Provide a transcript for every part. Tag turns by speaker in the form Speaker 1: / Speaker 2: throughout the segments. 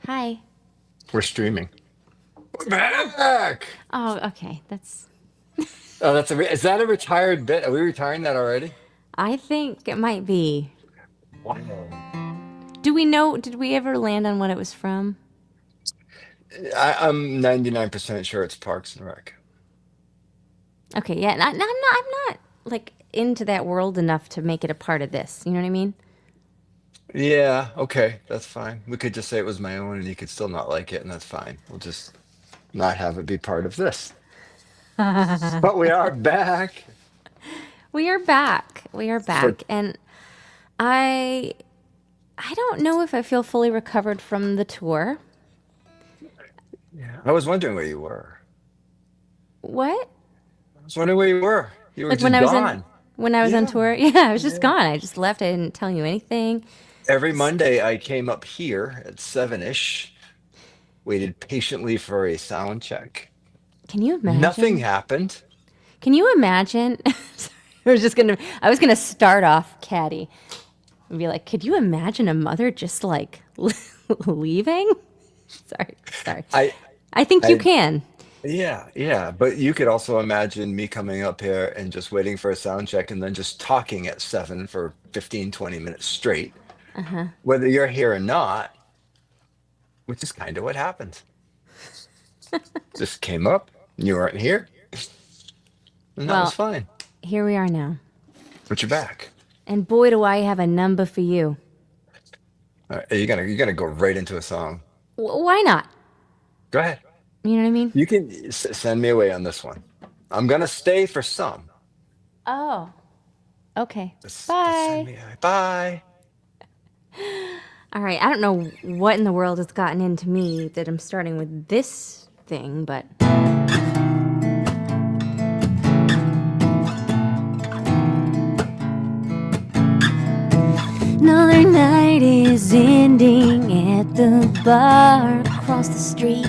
Speaker 1: Hi.
Speaker 2: We're streaming. We're back.
Speaker 1: Oh, okay. That's.
Speaker 2: Oh, is that a retired bit? Are we retiring that already?
Speaker 1: I think it might be.
Speaker 2: Wow.
Speaker 1: Do we know? Did we ever land on what it was from?
Speaker 2: I'm 99% sure it's Parks and Rec.
Speaker 1: Okay, yeah. I'm not. I'm not like into that world enough to make it a part of this. You know what I mean?
Speaker 2: Yeah, okay, that's fine. We could just say it was my own and you could still not like it, and that's fine. We'll just not have it be part of this. But we are back
Speaker 1: We are back. We are
Speaker 2: for
Speaker 1: back, and I. I don't know if I feel fully recovered from the tour.
Speaker 2: yeah. I was wondering where you were.
Speaker 1: What?
Speaker 2: I was wondering where you were. You were
Speaker 1: Like
Speaker 2: just gone.
Speaker 1: when I was on
Speaker 2: Yeah.
Speaker 1: tour? Yeah, I was just
Speaker 2: Yeah.
Speaker 1: gone. I just left. I didn't tell you anything.
Speaker 2: Every Monday I came up here at 7-ish, waited patiently for a sound check.
Speaker 1: Can you
Speaker 2: Nothing
Speaker 1: imagine?
Speaker 2: happened.
Speaker 1: Can you imagine? Sorry, I was gonna start off catty and be like, could you imagine a mother just like leaving? Sorry.
Speaker 2: I,
Speaker 1: I think you
Speaker 2: I,
Speaker 1: can.
Speaker 2: yeah, yeah. But you could also imagine me coming up here and just waiting for a sound check and then just talking at 7 for 15, 20 minutes straight, whether you're here or not, which is kind of what happened. Just came up, you weren't here, and that was
Speaker 1: Well,
Speaker 2: fine.
Speaker 1: here we are now.
Speaker 2: But you're back.
Speaker 1: And boy, do I have a number for you.
Speaker 2: All right, you're gonna go right into a song.
Speaker 1: Why not?
Speaker 2: Go ahead.
Speaker 1: You know what I mean?
Speaker 2: You can send me away on this one. I'm gonna stay for some.
Speaker 1: Oh, okay.
Speaker 2: But send
Speaker 1: Bye.
Speaker 2: me away. Bye.
Speaker 1: All right. I don't know what in the world has gotten into me that I'm starting with this thing, but another night is ending at the bar across the street.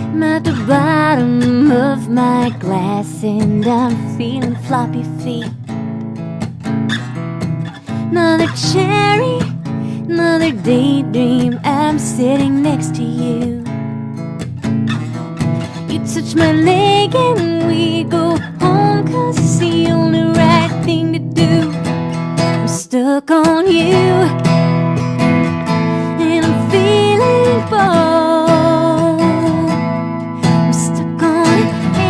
Speaker 1: I'm at the bottom of my glass and I'm feeling floppy feet. Another cherry, another daydream. I'm sitting next to you. You touch my leg and we go home, 'cause it's the only right thing to do. I'm stuck on you, and I'm feeling bold. I'm stuck on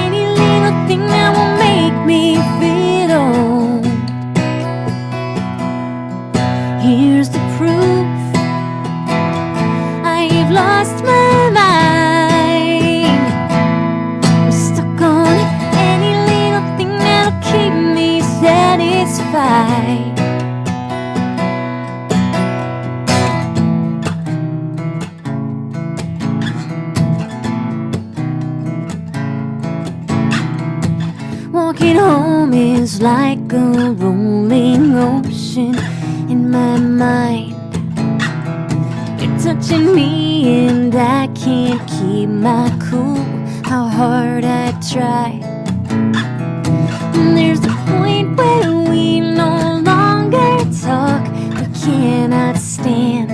Speaker 1: any little thing that will make me feel old. Here's the proof, I've lost my mind. I'm stuck on any little thing that'll keep me satisfied. Walking home is like a rolling ocean in my mind. You're touching me and I can't keep my cool. How hard I try. And there's a point where we no longer talk. We cannot stand.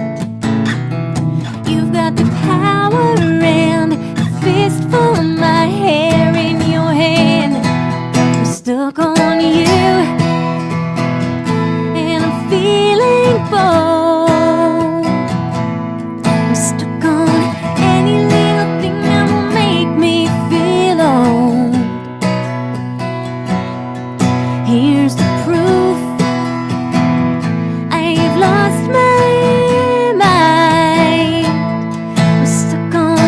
Speaker 1: You've got the power and a fistful of my hair in your hand. I'm stuck on you, and I'm feeling bold. I'm stuck on any little thing that will make me feel old. Here's the proof, I've lost my mind. I'm stuck on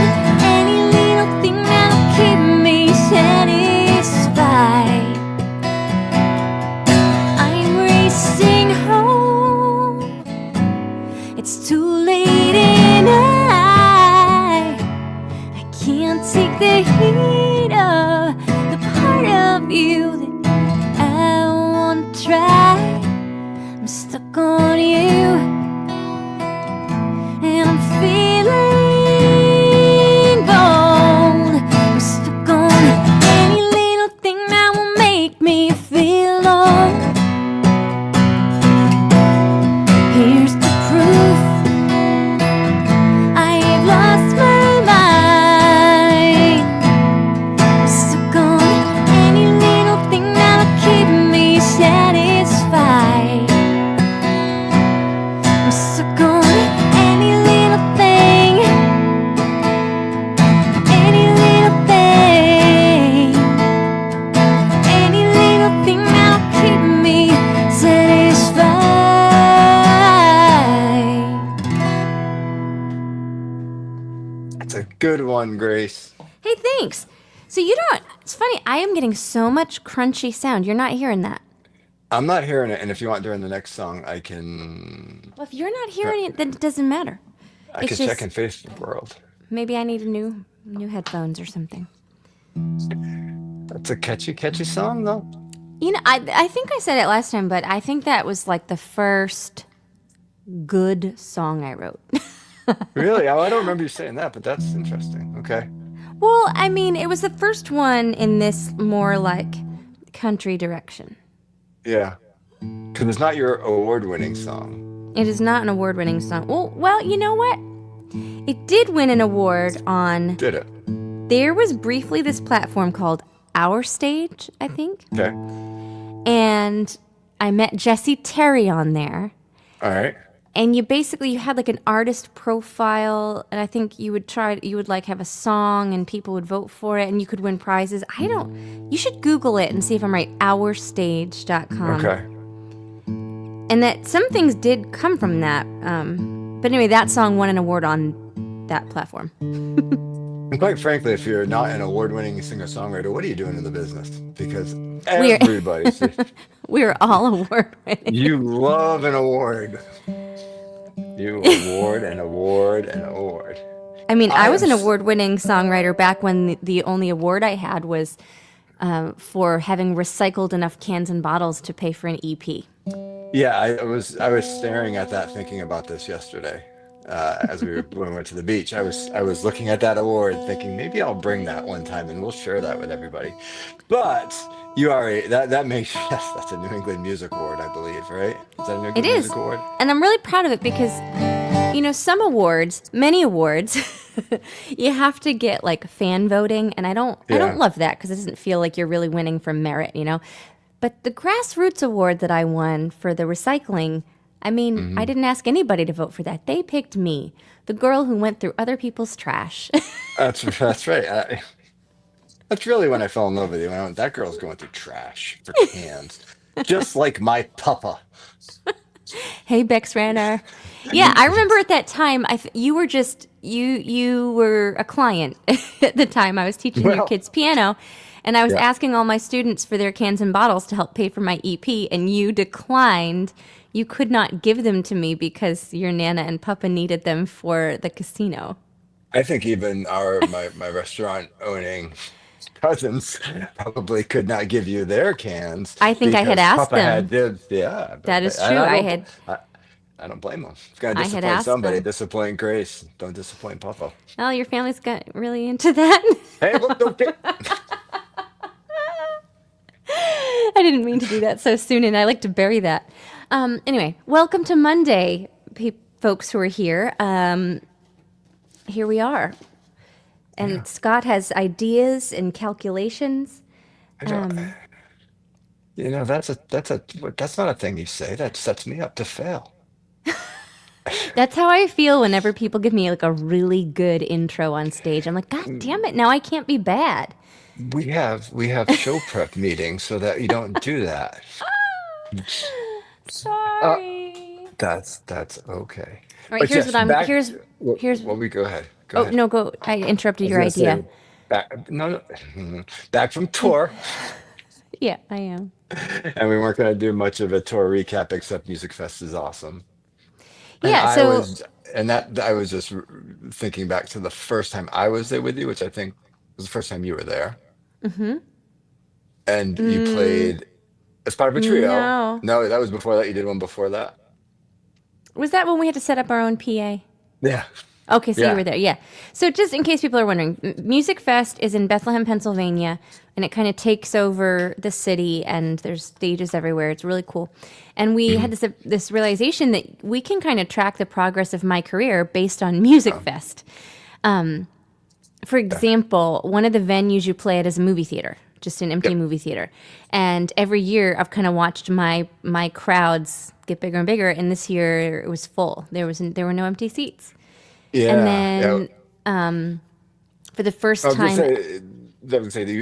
Speaker 1: any little thing that'll keep me satisfied. I'm racing home, it's too late and I can't take the heat of the part of you that I want to try. I'm stuck on you, and I'm feeling bold. I'm stuck on any little thing that will make me feel old. Here's the proof,
Speaker 2: Good one, Grace.
Speaker 1: Hey, thanks. So you don't. It's funny. I am getting so much crunchy sound. You're not hearing that.
Speaker 2: I'm not hearing it, and if you want during the next song,
Speaker 1: Well, if you're not hearing it, then it doesn't matter.
Speaker 2: I
Speaker 1: It's
Speaker 2: can check
Speaker 1: just
Speaker 2: in Facebook World.
Speaker 1: maybe I need a new headphones or something.
Speaker 2: That's a catchy song, though.
Speaker 1: I think I said it last time, but I think that was like the first good song I wrote.
Speaker 2: Really? Oh, I don't remember you saying that, but that's interesting. Okay.
Speaker 1: Well, I mean, it was the first one in this more like country direction.
Speaker 2: Yeah. Because it's not your award-winning song.
Speaker 1: It is not an award-winning song. Well, you know what? It did win an award on.
Speaker 2: Did it?
Speaker 1: There was briefly this platform called Our Stage, I think,
Speaker 2: Okay.
Speaker 1: and I met Jesse Terry on there.
Speaker 2: All right.
Speaker 1: And you had like an artist profile, and I think you would like have a song, and people would vote for it, and you could win prizes. You should Google it and see if I'm right. Ourstage.com.
Speaker 2: Okay.
Speaker 1: And that some things did come from that. But anyway, that song won an award on that platform.
Speaker 2: And quite frankly, if you're not an award-winning singer-songwriter, what are you doing in the business? Because
Speaker 1: We're
Speaker 2: everybody's
Speaker 1: we're all award winning.
Speaker 2: you love an award. You award and award and award.
Speaker 1: I mean, I was an
Speaker 2: am
Speaker 1: award winning songwriter back when the only award I had was for having recycled enough cans and bottles to pay for an EP.
Speaker 2: Yeah, I was staring at that, thinking about this yesterday, as when we went to the beach. I was looking at that award, thinking maybe I'll bring that one time and we'll share that with everybody. But you already that makes yes, that's a New England Music Award, I believe, right? Is that a New
Speaker 1: It
Speaker 2: England
Speaker 1: is.
Speaker 2: Music Award?
Speaker 1: And I'm really proud of it because, some awards, many awards, you have to get like fan voting. And I don't
Speaker 2: Yeah.
Speaker 1: love that because it doesn't feel like you're really winning for merit. But the grassroots award that I won for the recycling, I mean, I didn't ask anybody to vote for that. They picked me, the girl who went through other people's trash.
Speaker 2: That's right. That's really when I fell in love with you. I went, that girl's going through trash for cans, just like my papa.
Speaker 1: Hey, Bex Ranner. Yeah, I remember at that time, you were just, you were a client at the time. I was teaching your
Speaker 2: Well,
Speaker 1: kids piano, and I was
Speaker 2: yeah.
Speaker 1: asking all my students for their cans and bottles to help pay for my EP, and you declined. You could not give them to me because your Nana and Papa needed them for the casino.
Speaker 2: I think even my restaurant owning cousins probably could not give you their cans
Speaker 1: I think I had
Speaker 2: because
Speaker 1: asked
Speaker 2: Papa had
Speaker 1: them.
Speaker 2: dibs. Yeah,
Speaker 1: That is
Speaker 2: and
Speaker 1: true.
Speaker 2: I don't blame them. It's gonna
Speaker 1: I had
Speaker 2: disappoint
Speaker 1: asked
Speaker 2: somebody.
Speaker 1: them.
Speaker 2: Disappoint Grace. Don't disappoint Papa.
Speaker 1: Oh, your family's got really into that.
Speaker 2: Hey, look, don't get.
Speaker 1: I didn't mean to do that so soon, and I like to bury that. Anyway, welcome to Monday, folks who are here. Here we are.
Speaker 2: Yeah,
Speaker 1: And Scott has ideas and calculations.
Speaker 2: I don't. That's not a thing you say. That sets me up to fail.
Speaker 1: That's how I feel whenever people give me like a really good intro on stage. I'm like, God damn it, now I can't be bad.
Speaker 2: We have show prep meetings so that you don't do that. Uh,
Speaker 1: Sorry.
Speaker 2: that's okay.
Speaker 1: All right,
Speaker 2: But
Speaker 1: here's
Speaker 2: yes,
Speaker 1: what I'm
Speaker 2: back.
Speaker 1: here's
Speaker 2: Well, we go ahead. Go
Speaker 1: oh
Speaker 2: ahead.
Speaker 1: no, go. I
Speaker 2: I
Speaker 1: interrupted
Speaker 2: was
Speaker 1: your
Speaker 2: gonna
Speaker 1: idea.
Speaker 2: say back. No, no, back from tour,
Speaker 1: Yeah, I am.
Speaker 2: and we weren't gonna do much of a tour recap except Music Fest is awesome. And
Speaker 1: Yeah,
Speaker 2: I
Speaker 1: so
Speaker 2: was, and that I was just thinking back to the first time I was there with you, which I think was the first time you were there, and you
Speaker 1: mm,
Speaker 2: played as part of a trio.
Speaker 1: no.
Speaker 2: No, that was before that. You did one before that.
Speaker 1: Was that when we had to set up our own PA?
Speaker 2: Yeah,
Speaker 1: Okay, so you
Speaker 2: yeah.
Speaker 1: were there, yeah. So just in case people are wondering, Music Fest is in Bethlehem, Pennsylvania, and it kind of takes over the city, and there's stages everywhere. It's really cool. And we had
Speaker 2: Mhm.
Speaker 1: this realization that we can kind of track the progress of my career based on Music
Speaker 2: Oh,
Speaker 1: Fest. Um, for
Speaker 2: yeah.
Speaker 1: example, one of the venues you play at is a movie theater, just an empty
Speaker 2: Yep.
Speaker 1: movie theater. And every year I've kind of watched my crowds get bigger and bigger, and this year it was full. There were no empty seats. And
Speaker 2: Yeah. Yeah.
Speaker 1: then for the
Speaker 2: I
Speaker 1: first
Speaker 2: was gonna
Speaker 1: time,
Speaker 2: say, I would say that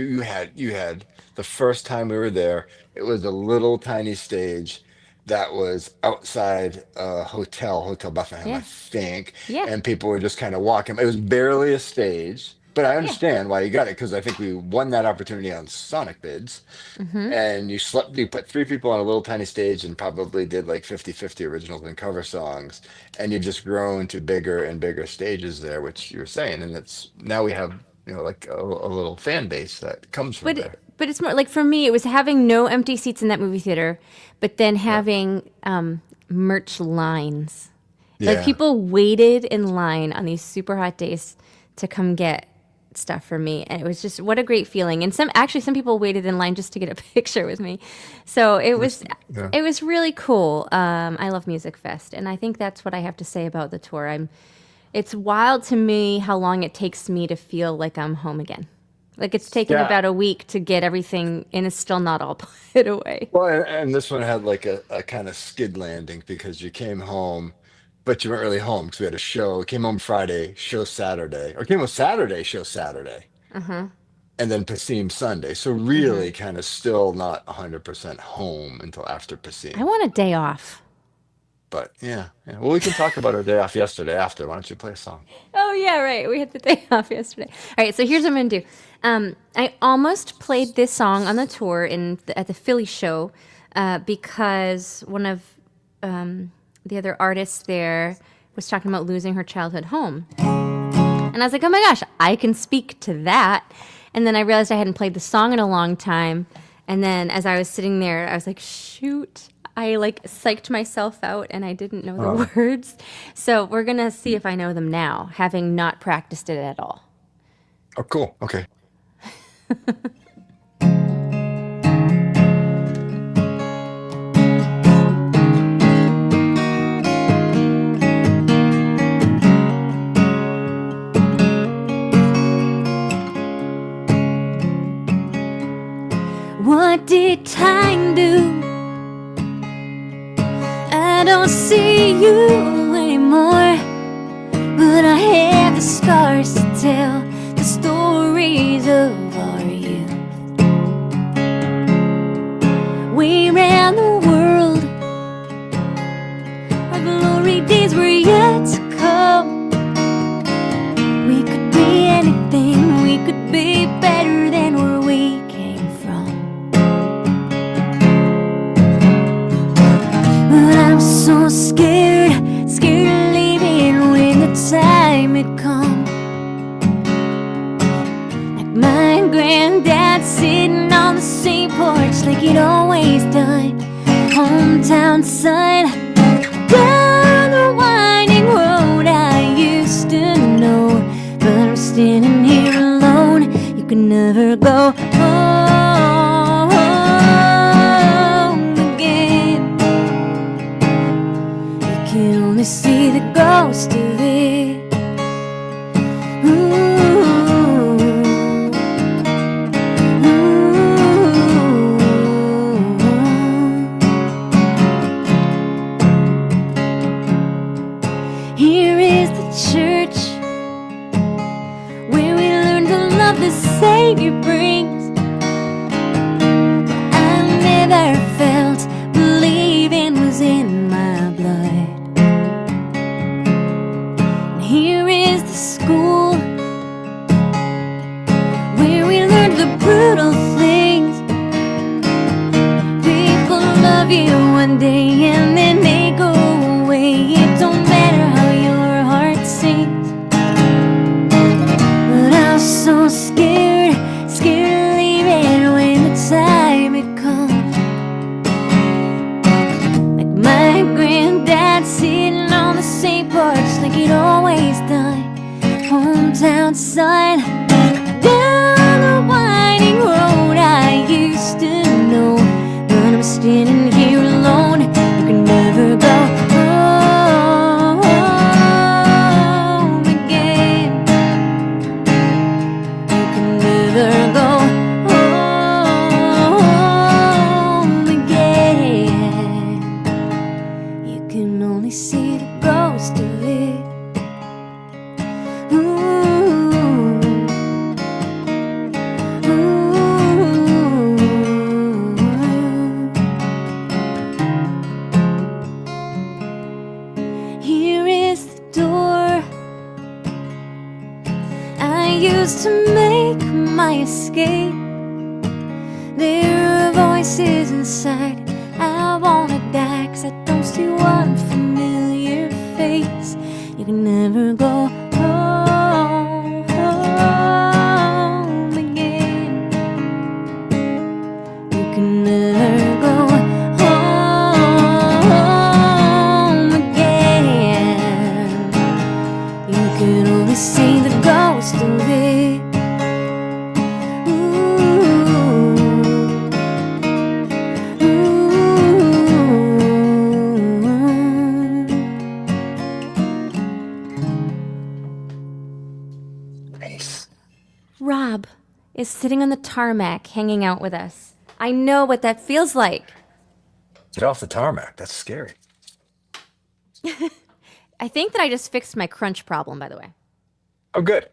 Speaker 2: you had the first time we were there. It was a little tiny stage, that was outside a Hotel Bethlehem, I
Speaker 1: Yeah.
Speaker 2: think,
Speaker 1: Yeah.
Speaker 2: and people were just kind of walking. It was barely a stage, but I
Speaker 1: Yeah.
Speaker 2: understand why you got it because I think we won that opportunity on Sonic Bids.
Speaker 1: Mm-hmm.
Speaker 2: And you put three people on a little tiny stage and probably did like 50-50 originals and cover songs. And you've just grown to bigger and bigger stages there, which you're saying. And it's now we have, like a little fan base that comes from there.
Speaker 1: But it's more like for me, it was having no empty seats in that movie theater, but then
Speaker 2: Yeah.
Speaker 1: having merch lines. Like
Speaker 2: Yeah.
Speaker 1: people waited in line on these super hot days to come get stuff for me, and it was just what a great feeling. And some people waited in line just to get a picture with me. So
Speaker 2: Yeah.
Speaker 1: it was really cool. I love Music Fest, and I think that's what I have to say about the tour. It's wild to me how long it takes me to feel like I'm home again. Like it's taken
Speaker 2: Yeah.
Speaker 1: about a week to get everything, and it's still not all put away.
Speaker 2: Well, and this one had like a kind of skid landing because you came home, but you weren't really home because we had a show. Came home Friday, show Saturday, or came home Saturday, show Saturday, and then Passim Sunday. So really kind of still not 100% home until after
Speaker 1: I
Speaker 2: Passim.
Speaker 1: want a day off.
Speaker 2: But yeah, yeah. Well, we can talk about our day off yesterday after. Why don't you play a song?
Speaker 1: Oh yeah, right. We had the day off yesterday. All right, so here's what I'm gonna do. I almost played this song on the tour at the Philly show because one of the other artists there was talking about losing her childhood home, and I was like, oh my gosh, I can speak to that. And then I realized I hadn't played the song in a long time. And then as I was sitting there, I was like, shoot. I like psyched myself out and I didn't know the
Speaker 2: Oh,
Speaker 1: words. So we're going to see if I know them now, having not practiced it at all.
Speaker 2: oh, cool. Okay.
Speaker 1: What did time do? I don't see you anymore, but I have the scars to tell the stories of our youth. We ran the world, our glory days were yet to come. We could be anything, we could be better than where we came from. But I'm so scared, scared of leaving when the time had come. Like my granddad sitting on the same porch like he'd always done. Hometown son, down the winding road I used to know. But I'm standing here alone, you can never go home again. You can only see the ghost of it. Ooh, Here is the church where we learn to love the Savior brings. I never felt believing was in my blood. And here is the school where we learn the brutal things. People love you one day and then they go away. It don't matter how your heart sings. But I was so scared, scared of leaving when the time had come. Like my granddad sitting on the same porch like he'd always done. Hometown son, down the winding road I used to know. But I'm standing here alone, you can never go home again. You can never go home again. You can only see the ghost of it. Ooh, ooh. used to make my escape. There are voices inside. I wanna die 'cause I don't see one familiar face. You can never go home again. You can never go home again. You can only see the ghost of it.
Speaker 2: Nice.
Speaker 1: Rob is sitting on the tarmac hanging out with us. I know what that feels like.
Speaker 2: Get off the tarmac. That's scary.
Speaker 1: I think that I just fixed my crunch problem, by the way.
Speaker 2: Oh, good.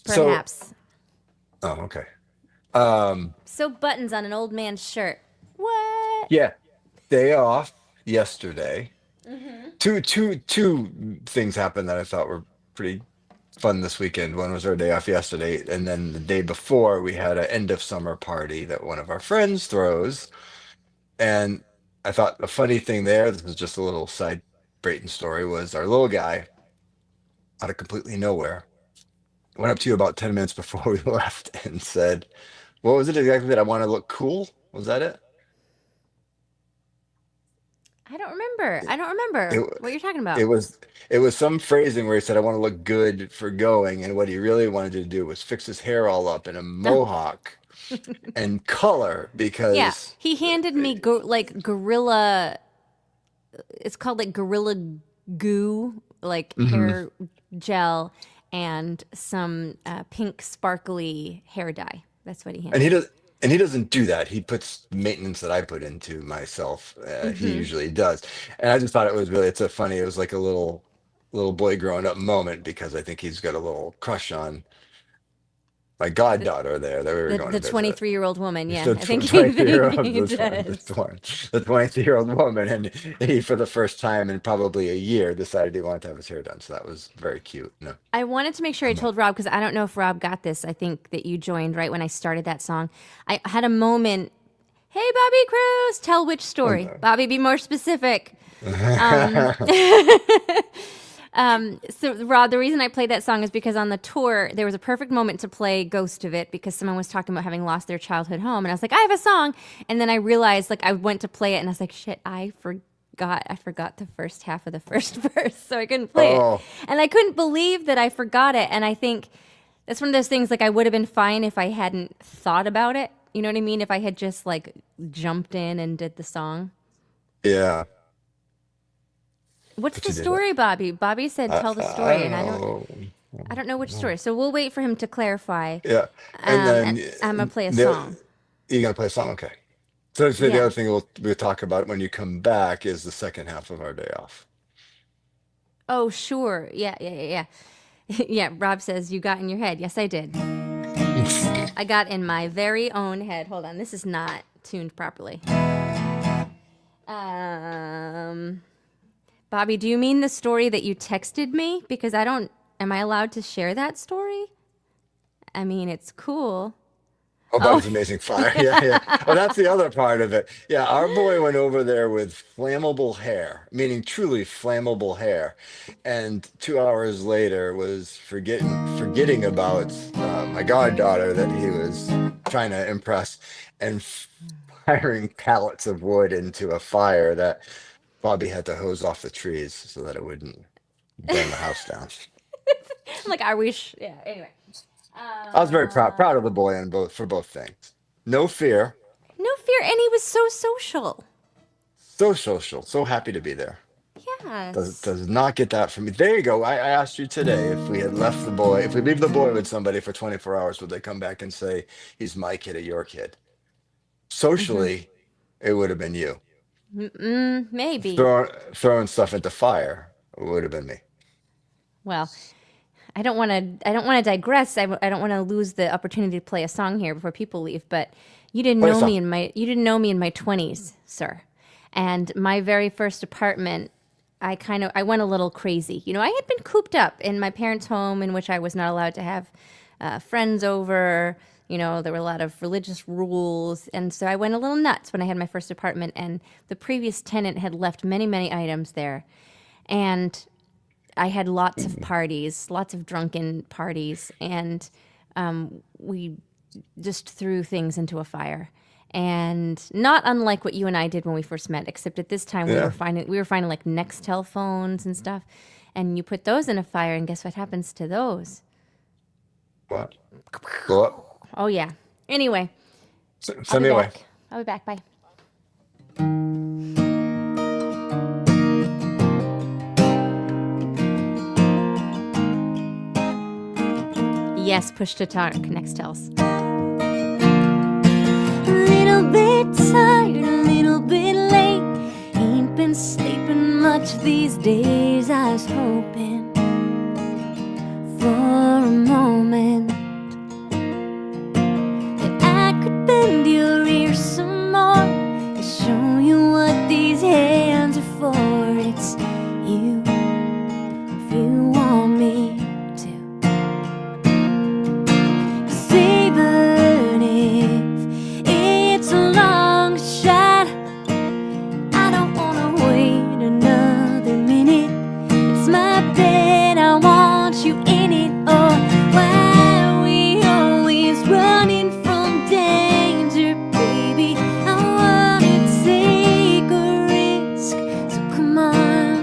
Speaker 2: So,
Speaker 1: Perhaps.
Speaker 2: oh, okay. Um,
Speaker 1: So buttons on an old man's shirt. What?
Speaker 2: yeah, day off yesterday. Two things happened that I thought were pretty fun this weekend. One was our day off yesterday, and then the day before we had an end of summer party that one of our friends throws. And I thought the funny thing there, this is just a little side Brayton story, was our little guy out of completely nowhere went up to you about 10 minutes before we left and said, what was it exactly that I want to look cool? Was that it?
Speaker 1: I don't remember. I don't remember
Speaker 2: It
Speaker 1: what you're talking about.
Speaker 2: it was it was some phrasing where he said I want to look good for going, and what he really wanted to do was fix his hair all up in a mohawk and color
Speaker 1: Yeah,
Speaker 2: because
Speaker 1: he handed me like gorilla. It's called like gorilla goo, like
Speaker 2: Mhm.
Speaker 1: hair gel, and some pink sparkly hair dye. That's what he
Speaker 2: and
Speaker 1: handed
Speaker 2: he
Speaker 1: me.
Speaker 2: does and he doesn't do that. He puts maintenance that I put into myself. He
Speaker 1: Hmm.
Speaker 2: usually does, and I just thought it was really it's a funny. It was like a little boy growing up moment because I think he's got a little crush on my
Speaker 1: The
Speaker 2: goddaughter there that we were going
Speaker 1: the
Speaker 2: to visit.
Speaker 1: 23-year-old woman. Yeah,
Speaker 2: The
Speaker 1: I think
Speaker 2: 23-year-old,
Speaker 1: he does.
Speaker 2: the 23-year-old woman, and he, for the first time in probably a year, decided he wanted to have his hair done. So that was very cute. No,
Speaker 1: I wanted to make sure I told Rob because I don't know if Rob got this. I think that you joined right when I started that song. I had a moment. Hey, Bobby Cruz, tell which
Speaker 2: oh
Speaker 1: story.
Speaker 2: no.
Speaker 1: Bobby, be more specific. Um, so, Rob, the reason I played that song is because on the tour, there was a perfect moment to play Ghost of It because someone was talking about having lost their childhood home. And I was like, I have a song. And then I realized, like, I went to play it and I was like, shit, I forgot the first half of the first verse. So I couldn't play it.
Speaker 2: Oh,
Speaker 1: And I couldn't believe that I forgot it. And I think that's one of those things, like, I would have been fine if I hadn't thought about it. You know what I mean? If I had just, like, jumped in and did the song.
Speaker 2: yeah.
Speaker 1: What's
Speaker 2: But
Speaker 1: the
Speaker 2: you did it.
Speaker 1: story, Bobby? Bobby said tell the
Speaker 2: I
Speaker 1: story,
Speaker 2: don't
Speaker 1: and
Speaker 2: know.
Speaker 1: I don't know which story. So we'll wait for him to clarify.
Speaker 2: Yeah, and then
Speaker 1: And I'm gonna play a
Speaker 2: the
Speaker 1: song.
Speaker 2: you gotta play a song. Okay. So the
Speaker 1: Yeah.
Speaker 2: other thing we'll talk about when you come back is the second half of our day off.
Speaker 1: Oh, sure. Yeah, yeah, yeah, yeah. Yeah, Rob says you got in your head. Yes, I did. I got in my very own head. Hold on, this is not tuned properly. Um, Bobby, do you mean the story that you texted me? Because I don't. Am I allowed to share that story? I mean, it's cool.
Speaker 2: Oh,
Speaker 1: Oh,
Speaker 2: Bobby's Amazing Fire. Yeah, yeah. Well, that's the other part of it. Yeah, our boy went over there with flammable hair, meaning truly flammable hair, and 2 hours later was forgetting about my goddaughter that he was trying to impress, and firing pallets of wood into a fire that Bobby had to hose off the trees so that it wouldn't burn the house down.
Speaker 1: I'm like, I wish. Yeah. Anyway.
Speaker 2: I was very
Speaker 1: Uh,
Speaker 2: proud of the boy on both for both things. No fear.
Speaker 1: no fear, and he was so social.
Speaker 2: So social, so happy to be there.
Speaker 1: Yes.
Speaker 2: Does not get that from me. There you go. I asked you today if we had left the boy, if we leave the boy with somebody for 24 hours, would they come back and say he's my kid or your kid?
Speaker 1: Hmm.
Speaker 2: Socially, it would have been you.
Speaker 1: Maybe.
Speaker 2: Throwing stuff into fire would have been me.
Speaker 1: Well, I don't want to. I don't want to digress. I don't want to lose the opportunity to play a song here before people leave. But you didn't
Speaker 2: Play a
Speaker 1: know me
Speaker 2: song.
Speaker 1: in my. You didn't know me in my 20s, sir. And my very first apartment I went a little crazy. I had been cooped up in my parents' home, in which I was not allowed to have friends over. There were a lot of religious rules, and so I went a little nuts when I had my first apartment. And the previous tenant had left many, many items there, and I had lots of parties, lots of drunken parties, and we just threw things into a fire. And not unlike what you and I did when we first met, except at this time
Speaker 2: Yeah.
Speaker 1: we were finding like Nextel phones and stuff, and you put those in a fire, and guess what happens to those?
Speaker 2: What? Go up.
Speaker 1: Oh yeah. Anyway, I'll
Speaker 2: Send
Speaker 1: be
Speaker 2: me away.
Speaker 1: back. I'll be back. Bye. Yes, push to talk. Nextels.
Speaker 3: A little bit tired, a little bit late. Ain't been sleeping much these days. I was hoping for a moment that I could bend your ear some more to show you what these hands are for. It's you if you want me to. 'Cause even if it's a long shot, I don't wanna wait another minute. It's my bed, I want you in it. Oh, why are we always running from danger, baby? I wanna take a risk, so come on.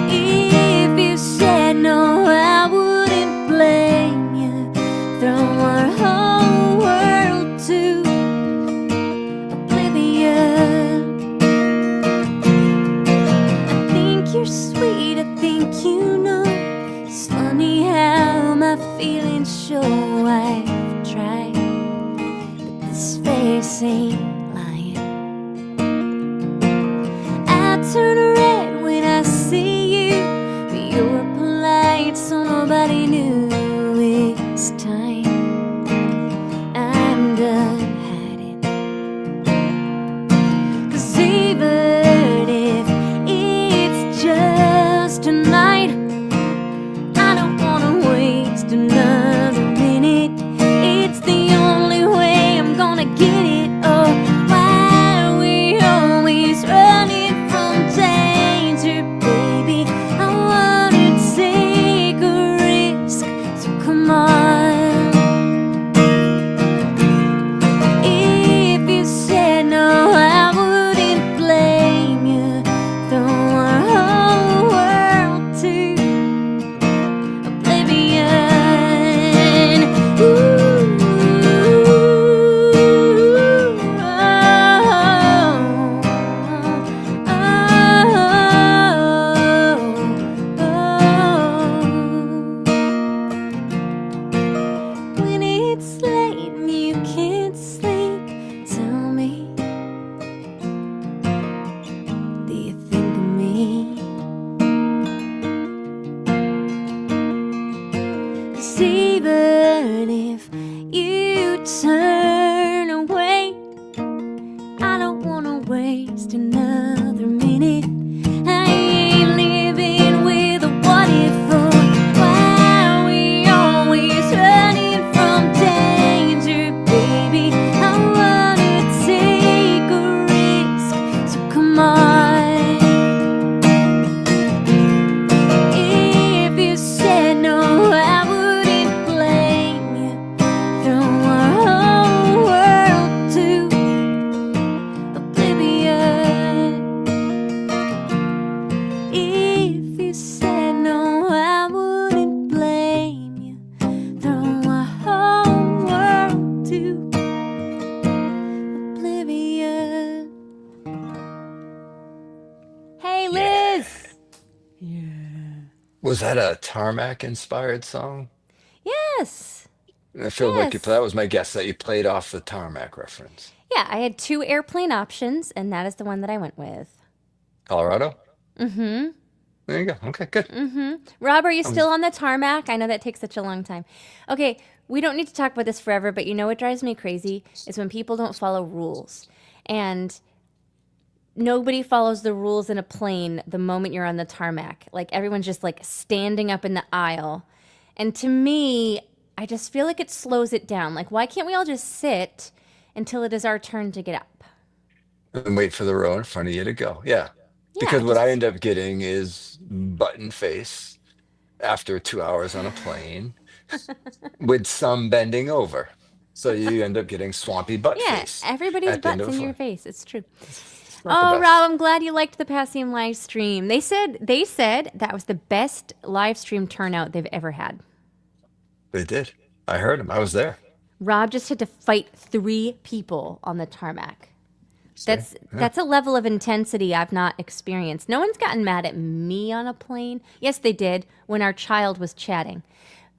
Speaker 3: If you said no, I wouldn't blame you. Throw our whole world to oblivion. I think you're sweet, I think you know. It's funny how my feelings show. I've tried, but this face ain't lying. I turn red when I see you, but you're polite, so nobody knew it's time. I'm done hiding. 'Cause even if it's just tonight, I don't wanna waste another minute. It's the only way I'm gonna get it. Oh, why are we always running from danger, baby? I wanna take a risk, so come on. If you said no, I wouldn't blame you. Throw our whole world to oblivion. Ooh, when it's late and you can't sleep, tell me, do you think of me? 'Cause even if you turn away, I don't wanna waste another minute. I ain't living with a what if. Oh, why are we always running from danger, baby? I wanna take a risk, so come on. If you said no, I wouldn't blame you. Throw our whole world to oblivion. If you said no, I wouldn't blame you. Throw our whole world to oblivion.
Speaker 1: Hey, Liz.
Speaker 2: Was that a Tarmac inspired song?
Speaker 1: Yes.
Speaker 2: I feel like
Speaker 1: Yes.
Speaker 2: that was my guess that you played off the Tarmac reference.
Speaker 1: Yeah, I had 2 airplane options, and that is the one that I went with.
Speaker 2: Colorado? Mm-hmm. There you go. Okay, good.
Speaker 1: Rob, are you still on the tarmac? I know that takes such a long time. Okay, we don't need to talk about this forever, but you know what drives me crazy is when people don't follow rules. And
Speaker 3: nobody follows the rules in a plane the moment you're on the tarmac. Like everyone's just like standing up in the aisle. And to me, I just feel like it slows it down. Like, why can't we all just sit until it is our turn to get up?
Speaker 2: And wait for the row in front of you to go. Yeah.
Speaker 3: Yeah,
Speaker 2: Because what I end up getting is button face after 2 hours on a plane with some bending over. So you end up getting swampy butt
Speaker 3: yeah,
Speaker 2: face
Speaker 3: everybody's
Speaker 2: at the end
Speaker 3: butts
Speaker 2: of a
Speaker 3: in your
Speaker 2: flight.
Speaker 3: face. It's true.
Speaker 2: It's not the
Speaker 3: Oh,
Speaker 2: best.
Speaker 3: Rob, I'm glad you liked the Passium live stream. They said that was the best live stream turnout they've ever had.
Speaker 2: They did. I heard him. I was there.
Speaker 3: Rob just had to fight 3 people on the tarmac.
Speaker 2: See? Yeah.
Speaker 3: That's a level of intensity I've not experienced. No one's gotten mad at me on a plane. Yes, they did when our child was chatting.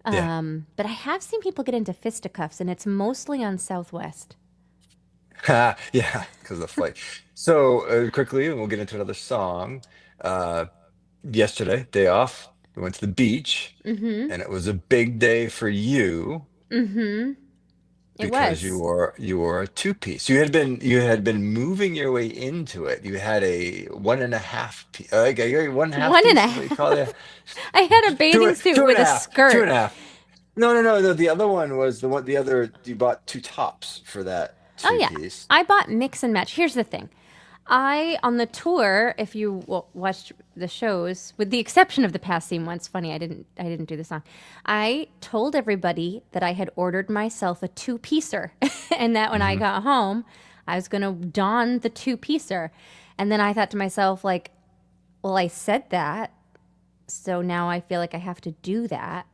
Speaker 2: Yeah.
Speaker 3: But I have seen people get into fisticuffs, and it's mostly on Southwest.
Speaker 2: Yeah, because of the flight. So quickly, and we'll get into another song. Uh, Yesterday, day off, we went to the beach,
Speaker 3: Mm-hmm.
Speaker 2: and it was a big day for you
Speaker 3: Mm-hmm. It
Speaker 2: because
Speaker 3: was.
Speaker 2: you wore a two-piece. You had been moving your way into it. You had a one and a half piece, one and a half
Speaker 3: One and a
Speaker 2: piece is what you call
Speaker 3: half.
Speaker 2: it.
Speaker 3: I had a bathing suit
Speaker 2: Two and
Speaker 3: with
Speaker 2: a
Speaker 3: a
Speaker 2: half, two and
Speaker 3: skirt.
Speaker 2: a half. No. The other one was the one. The other you bought two tops for that
Speaker 3: Oh
Speaker 2: two
Speaker 3: yeah,
Speaker 2: piece.
Speaker 3: I bought mix and match. Here's the thing. I on the tour, if you watched the shows, with the exception of the past scene once, funny, I didn't do the song. I told everybody that I had ordered myself a two-piecer, and that when I
Speaker 2: Hmm.
Speaker 3: got home, I was gonna don the two-piecer, and then I thought to myself, like, well, I said that, so now I feel like I have to do that.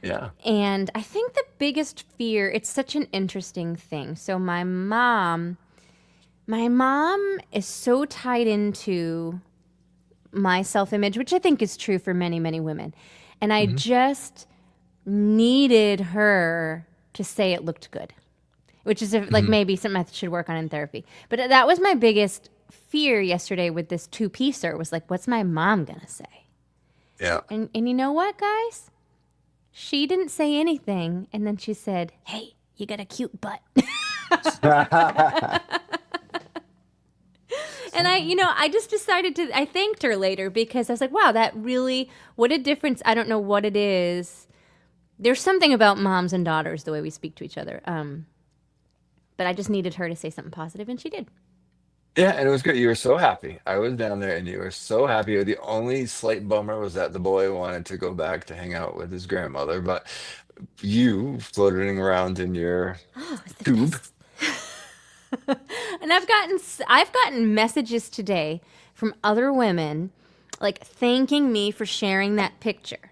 Speaker 2: Yeah.
Speaker 3: And I think the biggest fear, it's such an interesting thing. So my mom is so tied into my self-image, which I think is true for many, many women. And I
Speaker 2: Hmm.
Speaker 3: just needed her to say it looked good, which is like
Speaker 2: Hmm.
Speaker 3: maybe something I should work on in therapy. But that was my biggest fear yesterday with this two-piecer was like, what's my mom gonna say?
Speaker 2: Yeah.
Speaker 3: And you know what, guys? She didn't say anything, and then she said, "Hey, you got a cute butt." And I just decided to. I thanked her later because I was like, "Wow, that really, what a difference." I don't know what it is. There's something about moms and daughters the way we speak to each other. But I just needed her to say something positive, and she did.
Speaker 2: Yeah, and it was good. You were so happy. I was down there and you were so happy. The only slight bummer was that the boy wanted to go back to hang out with his grandmother, but you floating around in your
Speaker 3: Oh, it was the
Speaker 2: tube.
Speaker 3: best. And I've gotten messages today from other women like thanking me for sharing that picture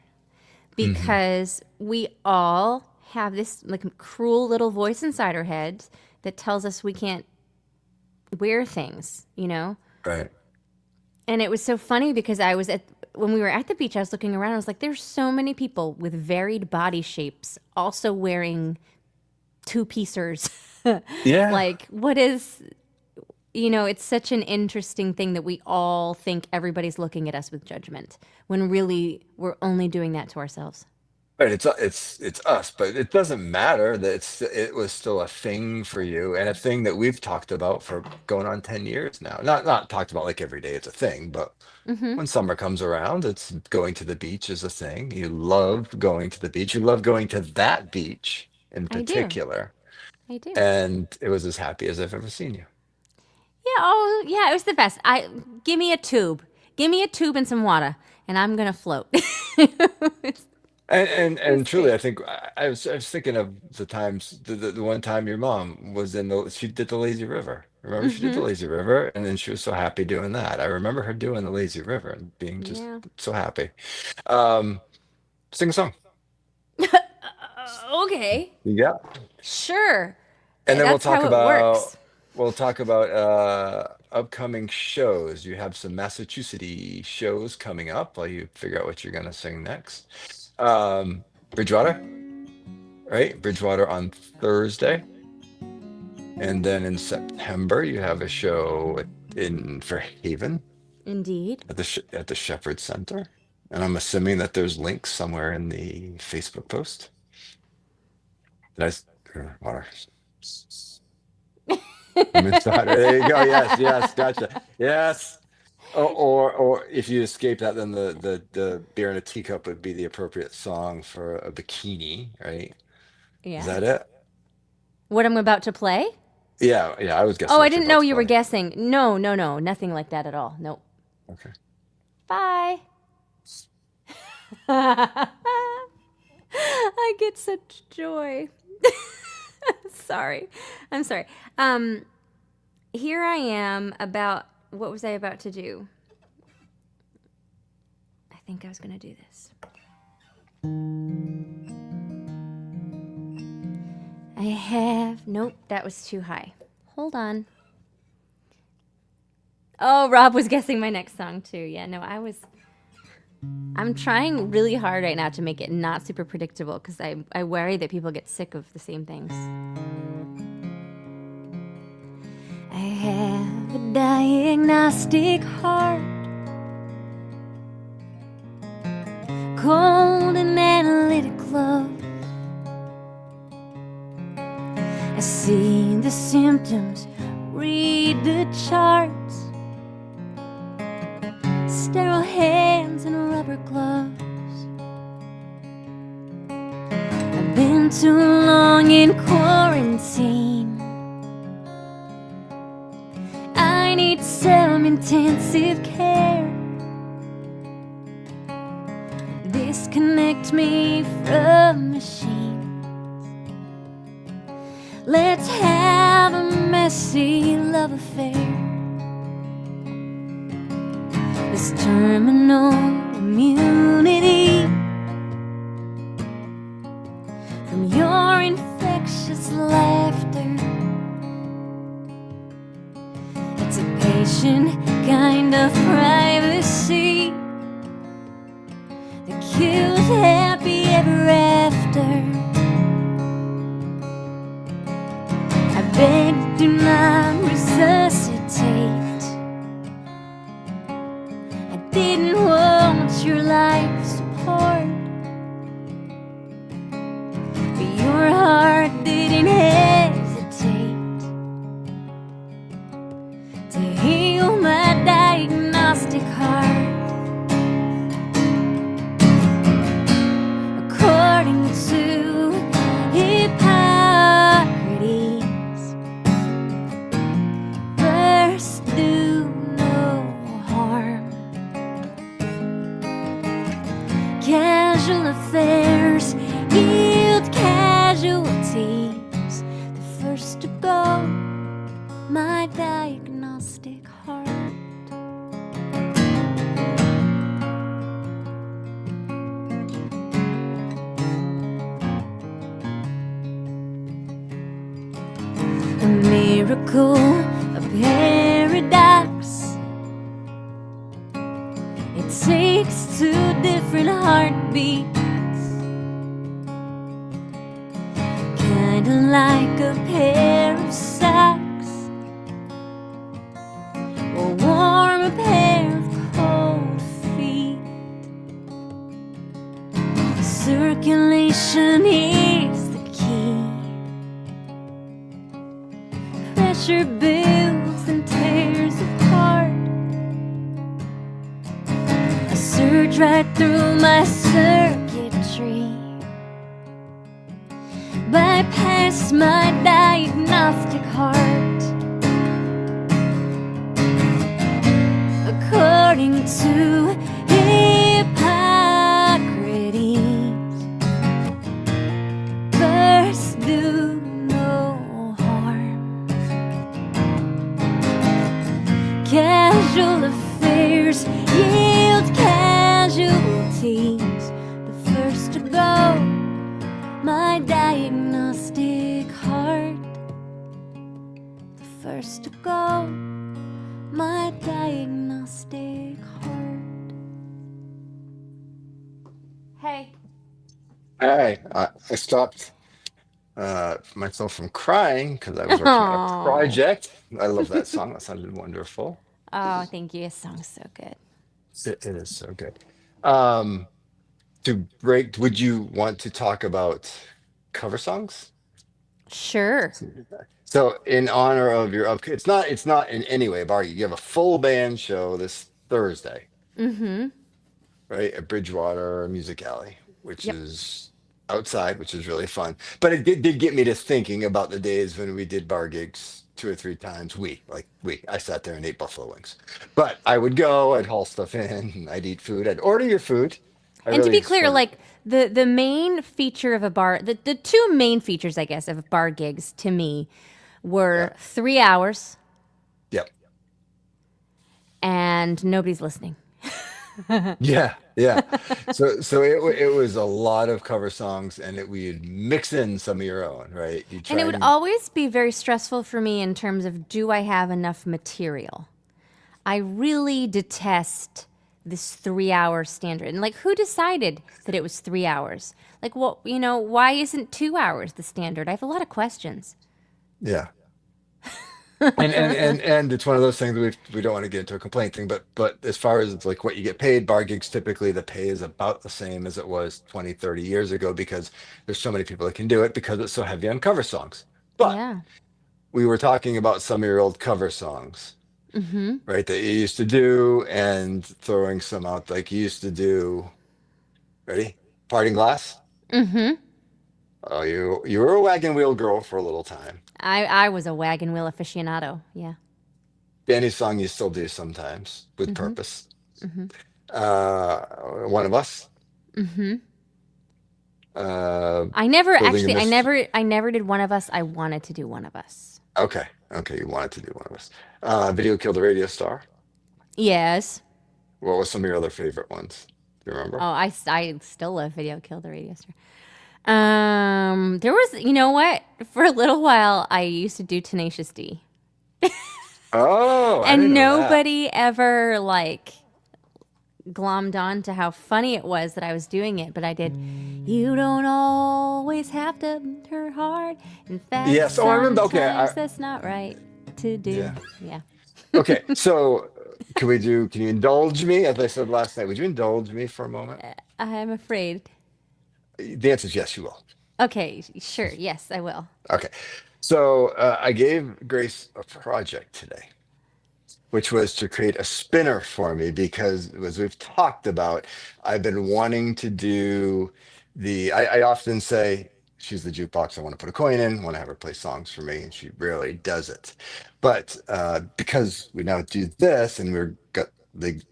Speaker 2: Hmm.
Speaker 3: because we all have this like cruel little voice inside our heads that tells us we can't wear things.
Speaker 2: Right.
Speaker 3: And it was so funny because when we were at the beach, I was looking around. I was like, there's so many people with varied body shapes also wearing two-piecers.
Speaker 2: Yeah.
Speaker 3: Like, it's such an interesting thing that we all think everybody's looking at us with judgment when really we're only doing that to ourselves.
Speaker 2: Right. It's us, but it doesn't matter that it was still a thing for you and a thing that we've talked about for going on 10 years now. Not talked about like every day it's a thing, but
Speaker 3: Mm-hmm.
Speaker 2: when summer comes around, it's going to the beach is a thing. You love going to the beach. You love going to that beach in
Speaker 3: I do.
Speaker 2: particular.
Speaker 3: I do.
Speaker 2: And it was as happy as I've ever seen you.
Speaker 3: Yeah. Oh, yeah. It was the best. Give me a tube. Give me a tube and some water, and I'm gonna float. It's
Speaker 2: And truly,
Speaker 3: great.
Speaker 2: I think I was thinking of the times the one time your mom was she did the lazy river. Remember she did the
Speaker 3: Mm-hmm.
Speaker 2: lazy river, and then she was so happy doing that. I remember her doing the lazy river and being just
Speaker 3: Yeah.
Speaker 2: so happy. Um, Sing a song.
Speaker 3: Okay.
Speaker 2: Yeah.
Speaker 3: Sure.
Speaker 2: And then
Speaker 3: That's how it works.
Speaker 2: we'll talk about upcoming shows. You have some Massachusetts shows coming up while you figure out what you're gonna sing next. Bridgewater, right? Bridgewater on Thursday. And then in September you have a show in Fairhaven
Speaker 3: Indeed.
Speaker 2: at at the Shepherd Center. And I'm assuming that there's links somewhere in the Facebook post. Did I s- water? Insider. There you go. Yes, yes, gotcha. Yes. Or if you escape that, then the beer in a teacup would be the appropriate song for a bikini, right? Is
Speaker 1: Yeah.
Speaker 2: that it?
Speaker 1: What I'm about to play?
Speaker 2: Yeah, yeah. I was
Speaker 1: Oh,
Speaker 2: guessing
Speaker 1: I
Speaker 2: what you're
Speaker 1: didn't
Speaker 2: about
Speaker 1: know
Speaker 2: to
Speaker 1: you were
Speaker 2: play.
Speaker 1: guessing. No, no, no. Nothing like that at all. Nope.
Speaker 2: Okay.
Speaker 1: Bye. I get such joy. Sorry. I'm sorry. Um, Here I am about what was I about to do? I think I was going to do this. I have. Nope, that was too high. Hold on. Oh, Rob was guessing my next song too. Yeah, no, I'm trying really hard right now to make it not super predictable because I worry that people get sick of the same things. I have a diagnostic heart, cold and analytic love. I see the symptoms, read the charts, sterile hands and rubber gloves. I've been too long in quarantine. I need some intensive care. Disconnect me from machines. Let's have a messy love affair. This terminal immunity from your infectious laughter. It's a patient kind of privacy that kills happy ever after. I beg, do not resuscitate. I didn't want your life support, but your heart didn't hesitate to heal my diagnostic heart. According to Hippocrates, first do no harm. Casual affairs yield casualties. The first to go, my diagnostic heart. A miracle, a paradox. It takes two different heartbeats, kinda like a pair of socks, or warm a pair of cold feet. Circulation is the key. Pressure builds and tears apart. I surge right through my circuitry, bypass my diagnostic heart. According to Hippocrates, first do no harm. Casual affairs yield casualties. The first to go, my diagnostic heart. The first to go, my diagnostic heart. Hey.
Speaker 2: Hey, I stopped myself from crying because I was working on a
Speaker 1: Oh.
Speaker 2: project. I love that song. That sounded wonderful.
Speaker 1: Oh, thank you. This song's so good.
Speaker 2: It is so good. Um, to break, would you want to talk about cover songs?
Speaker 1: Sure.
Speaker 2: So in honor of your up, it's not in any way bar. You have a full band show this Thursday, right? At Bridgewater Music Alley, which
Speaker 1: Yep.
Speaker 2: is outside, which is really fun. But it did get me to thinking about the days when we did bar gigs 2 or 3 times. I sat there and ate buffalo wings. But I would go, I'd haul stuff in, I'd eat food, I'd order your food. I
Speaker 1: And to be
Speaker 2: really
Speaker 1: clear,
Speaker 2: sort of,
Speaker 1: like the main feature of a bar, the two main features, I guess, of bar gigs to me
Speaker 2: yeah,
Speaker 1: were 3 hours
Speaker 2: yep,
Speaker 1: and nobody's listening.
Speaker 2: yeah, yeah. So it was a lot of cover songs, and we'd mix in some of your own, right? You
Speaker 1: And
Speaker 2: try
Speaker 1: it would
Speaker 2: and
Speaker 1: always be very stressful for me in terms of, do I have enough material? I really detest this 3 hour standard. And like, who decided that it was 3 hours? Like, well, why isn't 2 hours the standard? I have a lot of questions.
Speaker 2: yeah. And it's one of those things we don't want to get into a complaint thing, but as far as it's like what you get paid, bar gigs typically the pay is about the same as it was 20, 30 years ago because there's so many people that can do it because it's so heavy on cover songs. But
Speaker 1: Yeah.
Speaker 2: we were talking about some of your old cover songs, right? That you used to do and throwing some out like you used to do. Ready? Parting Glass? Oh, you were a wagon wheel girl for a little time.
Speaker 1: I was a wagon wheel aficionado. Yeah.
Speaker 2: Danny song you still do sometimes with purpose. Uh, One of Us. Uh,
Speaker 1: I never
Speaker 2: Building a
Speaker 1: actually,
Speaker 2: Mystery.
Speaker 1: I never did One of Us. I wanted to do One of Us.
Speaker 2: Okay, okay, you wanted to do One of Us. Video Killed the Radio Star.
Speaker 1: Yes.
Speaker 2: What was some of your other favorite ones? Do you
Speaker 1: Oh,
Speaker 2: remember?
Speaker 1: I still love Video Kill the Radio Star. There was, you know what? For a little while, I used to do Tenacious D.
Speaker 2: Oh, I didn't
Speaker 1: And
Speaker 2: know that.
Speaker 1: nobody ever like glommed on to how funny it was that I was doing it, but I did. You don't always have to hurt hard. In fact,
Speaker 2: Yes. Oh, I remember. Okay.
Speaker 1: sometimes that's not right to do.
Speaker 2: Yeah.
Speaker 1: Yeah.
Speaker 2: Okay. So, can you indulge me? As I said last night, would you indulge me for a moment?
Speaker 1: I'm afraid.
Speaker 2: The answer is yes, you will.
Speaker 1: Okay, sure. Yes, I will.
Speaker 2: Okay. So, I gave Grace a project today, which was to create a spinner for me because, as we've talked about, I've been wanting to do I often say she's the jukebox I want to put a coin in, want to have her play songs for me, and she rarely does it. But because we now do this, and we've got the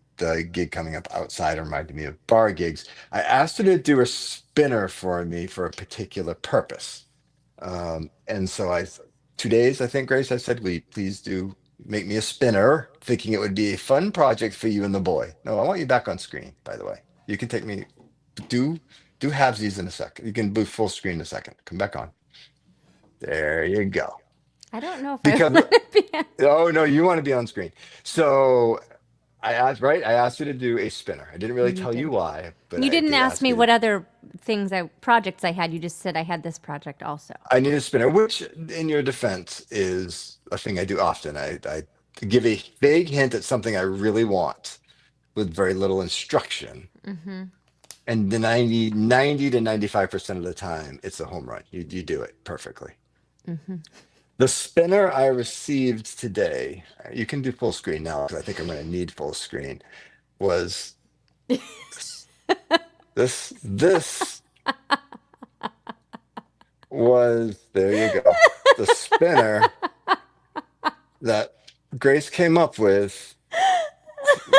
Speaker 2: gig coming up outside, reminding me of bar gigs, I asked her to do a spinner for me for a particular purpose. And so 2 days, I think, Grace, I said, will you please do make me a spinner, thinking it would be a fun project for you and the boy. No, I want you back on screen, by the way. You can take me, do do halvesies in a second. You can do full screen in a second. Come back on. There you go.
Speaker 1: I don't know if I
Speaker 2: Because
Speaker 1: want to be.
Speaker 2: oh no, you want to be on screen. So I asked you to do a spinner. I didn't really
Speaker 1: You
Speaker 2: tell you
Speaker 1: did.
Speaker 2: why, but
Speaker 1: You
Speaker 2: I
Speaker 1: didn't
Speaker 2: did
Speaker 1: ask
Speaker 2: ask
Speaker 1: me
Speaker 2: you.
Speaker 1: what other projects I had. You just said I had this project also.
Speaker 2: I need a spinner, which in your defense is a thing I do often. I give a vague hint at something I really want with very little instruction. And the 90 to 95% of the time, it's a home run. You do it perfectly. The spinner I received today, you can do full screen now because I think I'm going to need full screen, was this was, there you go. The spinner that Grace came up with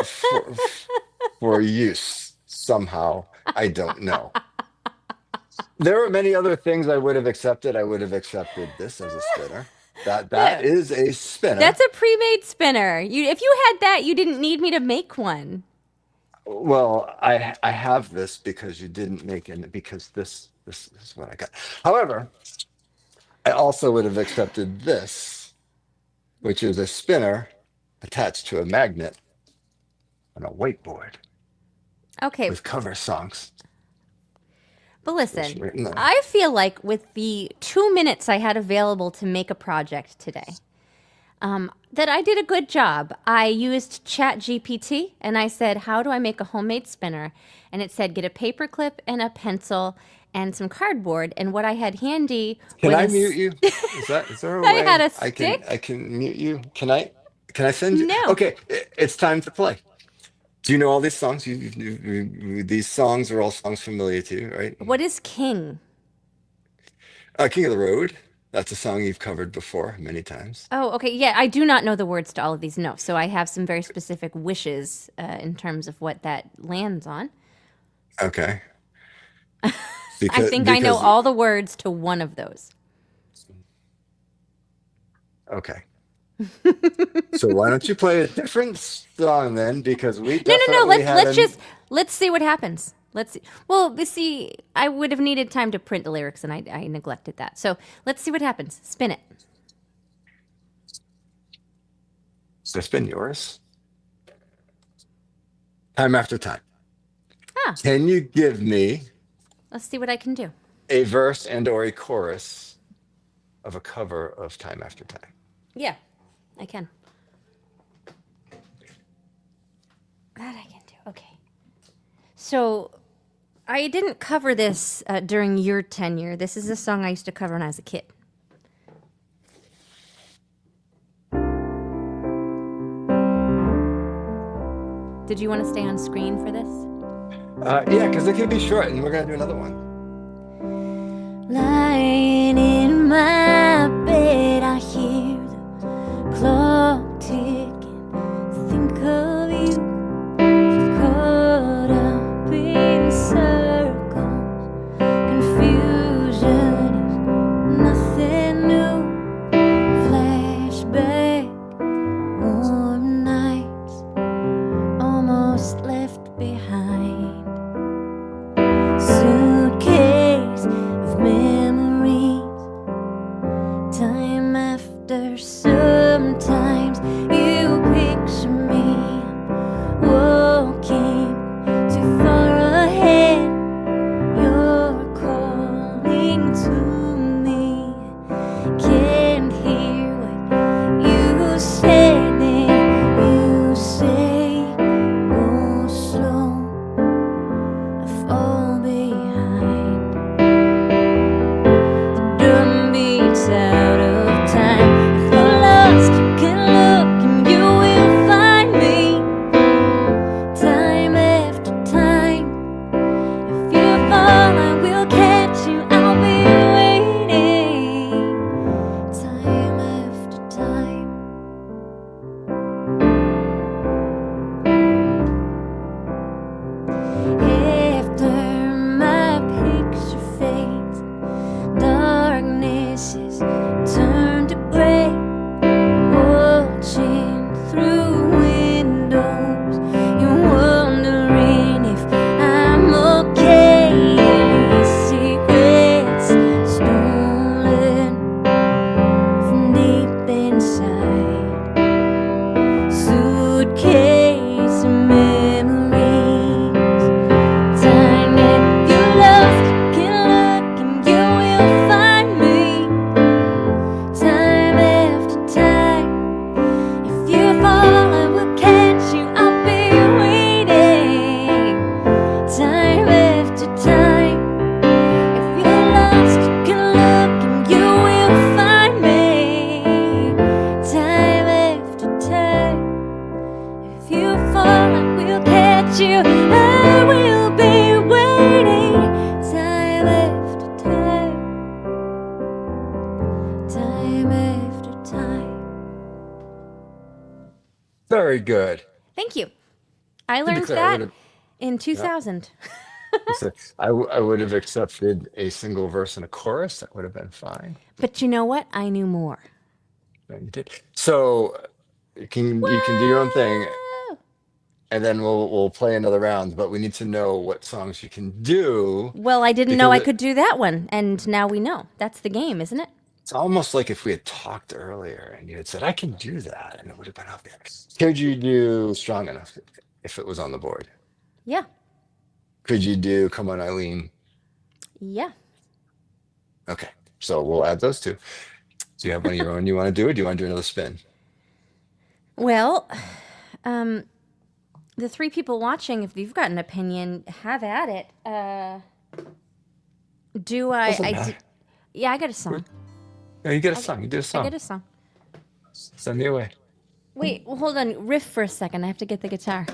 Speaker 2: for, for use somehow. I don't know. There are many other things I would have accepted. I would have accepted this as a spinner. That
Speaker 1: Yeah.
Speaker 2: is a
Speaker 1: That's
Speaker 2: spinner.
Speaker 1: a pre-made spinner. If you had that, you didn't need me to make one.
Speaker 2: Well, I have this because you didn't make it because this is what I got. However, I also would have accepted this, which is a spinner attached to a magnet on a whiteboard
Speaker 1: Okay,
Speaker 2: with cover songs.
Speaker 1: but
Speaker 2: Just
Speaker 1: listen,
Speaker 2: written there.
Speaker 1: I feel like with the 2 minutes I had available to make a project today, that I did a good job. I used Chat GPT and I said, how do I make a homemade spinner? And it said, get a paper clip and a pencil
Speaker 3: and some cardboard. And what I had handy
Speaker 2: Can
Speaker 3: was
Speaker 2: I mute you? Is there a
Speaker 3: I had
Speaker 2: way
Speaker 3: a
Speaker 2: I
Speaker 3: stick.
Speaker 2: can mute you? Can I send you?
Speaker 3: No.
Speaker 2: Okay, it's time to play. Do you know all these songs? These songs are all songs familiar to you, right?
Speaker 3: What is king?
Speaker 2: King of the Road. That's a song you've covered before many times.
Speaker 3: Oh, okay. Yeah, I do not know the words to all of these. No. So I have some very specific wishes in terms of what that lands on.
Speaker 2: Okay.
Speaker 3: I
Speaker 2: Because
Speaker 3: think I know
Speaker 2: because
Speaker 3: all the words to one of those.
Speaker 2: okay. So why don't you play a different song then? Because we
Speaker 3: No, no, no.
Speaker 2: definitely had
Speaker 3: Let's see what happens. Let's see. Well, see, I would have needed time to print the lyrics, and I neglected that. So let's see what happens. Spin it.
Speaker 2: it's been yours. Time after time.
Speaker 3: Ah,
Speaker 2: Can you give me
Speaker 3: let's see what I can do.
Speaker 2: a verse and or a chorus of a cover of Time After Time?
Speaker 3: Yeah, I can. That I can do. Okay. So I didn't cover this during your tenure. This is a song I used to cover when I was a kid. Did you want to stay on screen for this?
Speaker 2: Yeah, because it can be short, and we're gonna do another one.
Speaker 1: Lying in my bed, I hear the clock ticking. Think of you, caught up in circles. Confusion is nothing new. Flashback, warm nights, almost left behind. Suitcase of memories. Time after sometimes you picture me walking too far ahead. You're calling to me. Can't hear what you said. Then you say, go slow. I fall behind. The drum beats out of time. If you're lost, you can look and you will find me. Time after time. If you fall, I will catch you. I'll be waiting. Time after time. After my picture fades, darkness is turned to gray. Watching through windows, you're wondering if I'm okay. Secrets stolen from deep inside. Suitcase of memories. Time if you're lost, you can look and you will find me. Time after time. If you fall, I will catch you. I'll be waiting. Time after time. If you're lost, you can look and you will find me. Time after time. If you fall, I will catch you. I will be waiting. Time after time. Time after time.
Speaker 2: Very good.
Speaker 3: Thank you. I
Speaker 2: To be
Speaker 3: learned
Speaker 2: clear, I would
Speaker 3: that
Speaker 2: have.
Speaker 3: in
Speaker 2: Yeah,
Speaker 3: 2000.
Speaker 2: I would have accepted a single verse and a chorus. That would have been fine.
Speaker 3: But you know what? I knew more.
Speaker 2: No, you did. So you can do your own thing,
Speaker 3: Whoa!
Speaker 2: and then we'll play another round. But we need to know what songs you can do
Speaker 3: Well, I didn't know
Speaker 2: because
Speaker 3: I could do that one, and now we know. That's the game, isn't it?
Speaker 2: it's almost like if we had talked earlier and you had said, I can do that, and it would have been obvious. Could you do Strong Enough if it was on the board?
Speaker 3: Yeah.
Speaker 2: Could you do Come On Eileen?
Speaker 3: Yeah.
Speaker 2: Okay, so we'll add those two. Do you have one of your own you want to do, or do you want to do another spin?
Speaker 3: Well, the three people watching, if you've got an opinion, have at it.
Speaker 1: Do I?
Speaker 2: Doesn't matter.
Speaker 1: Yeah, I got a song.
Speaker 2: No, you get a song. You do a
Speaker 1: I
Speaker 2: song.
Speaker 1: got a song.
Speaker 2: Send me away.
Speaker 1: Wait, well, hold on. Riff for a second. I have to get the guitar.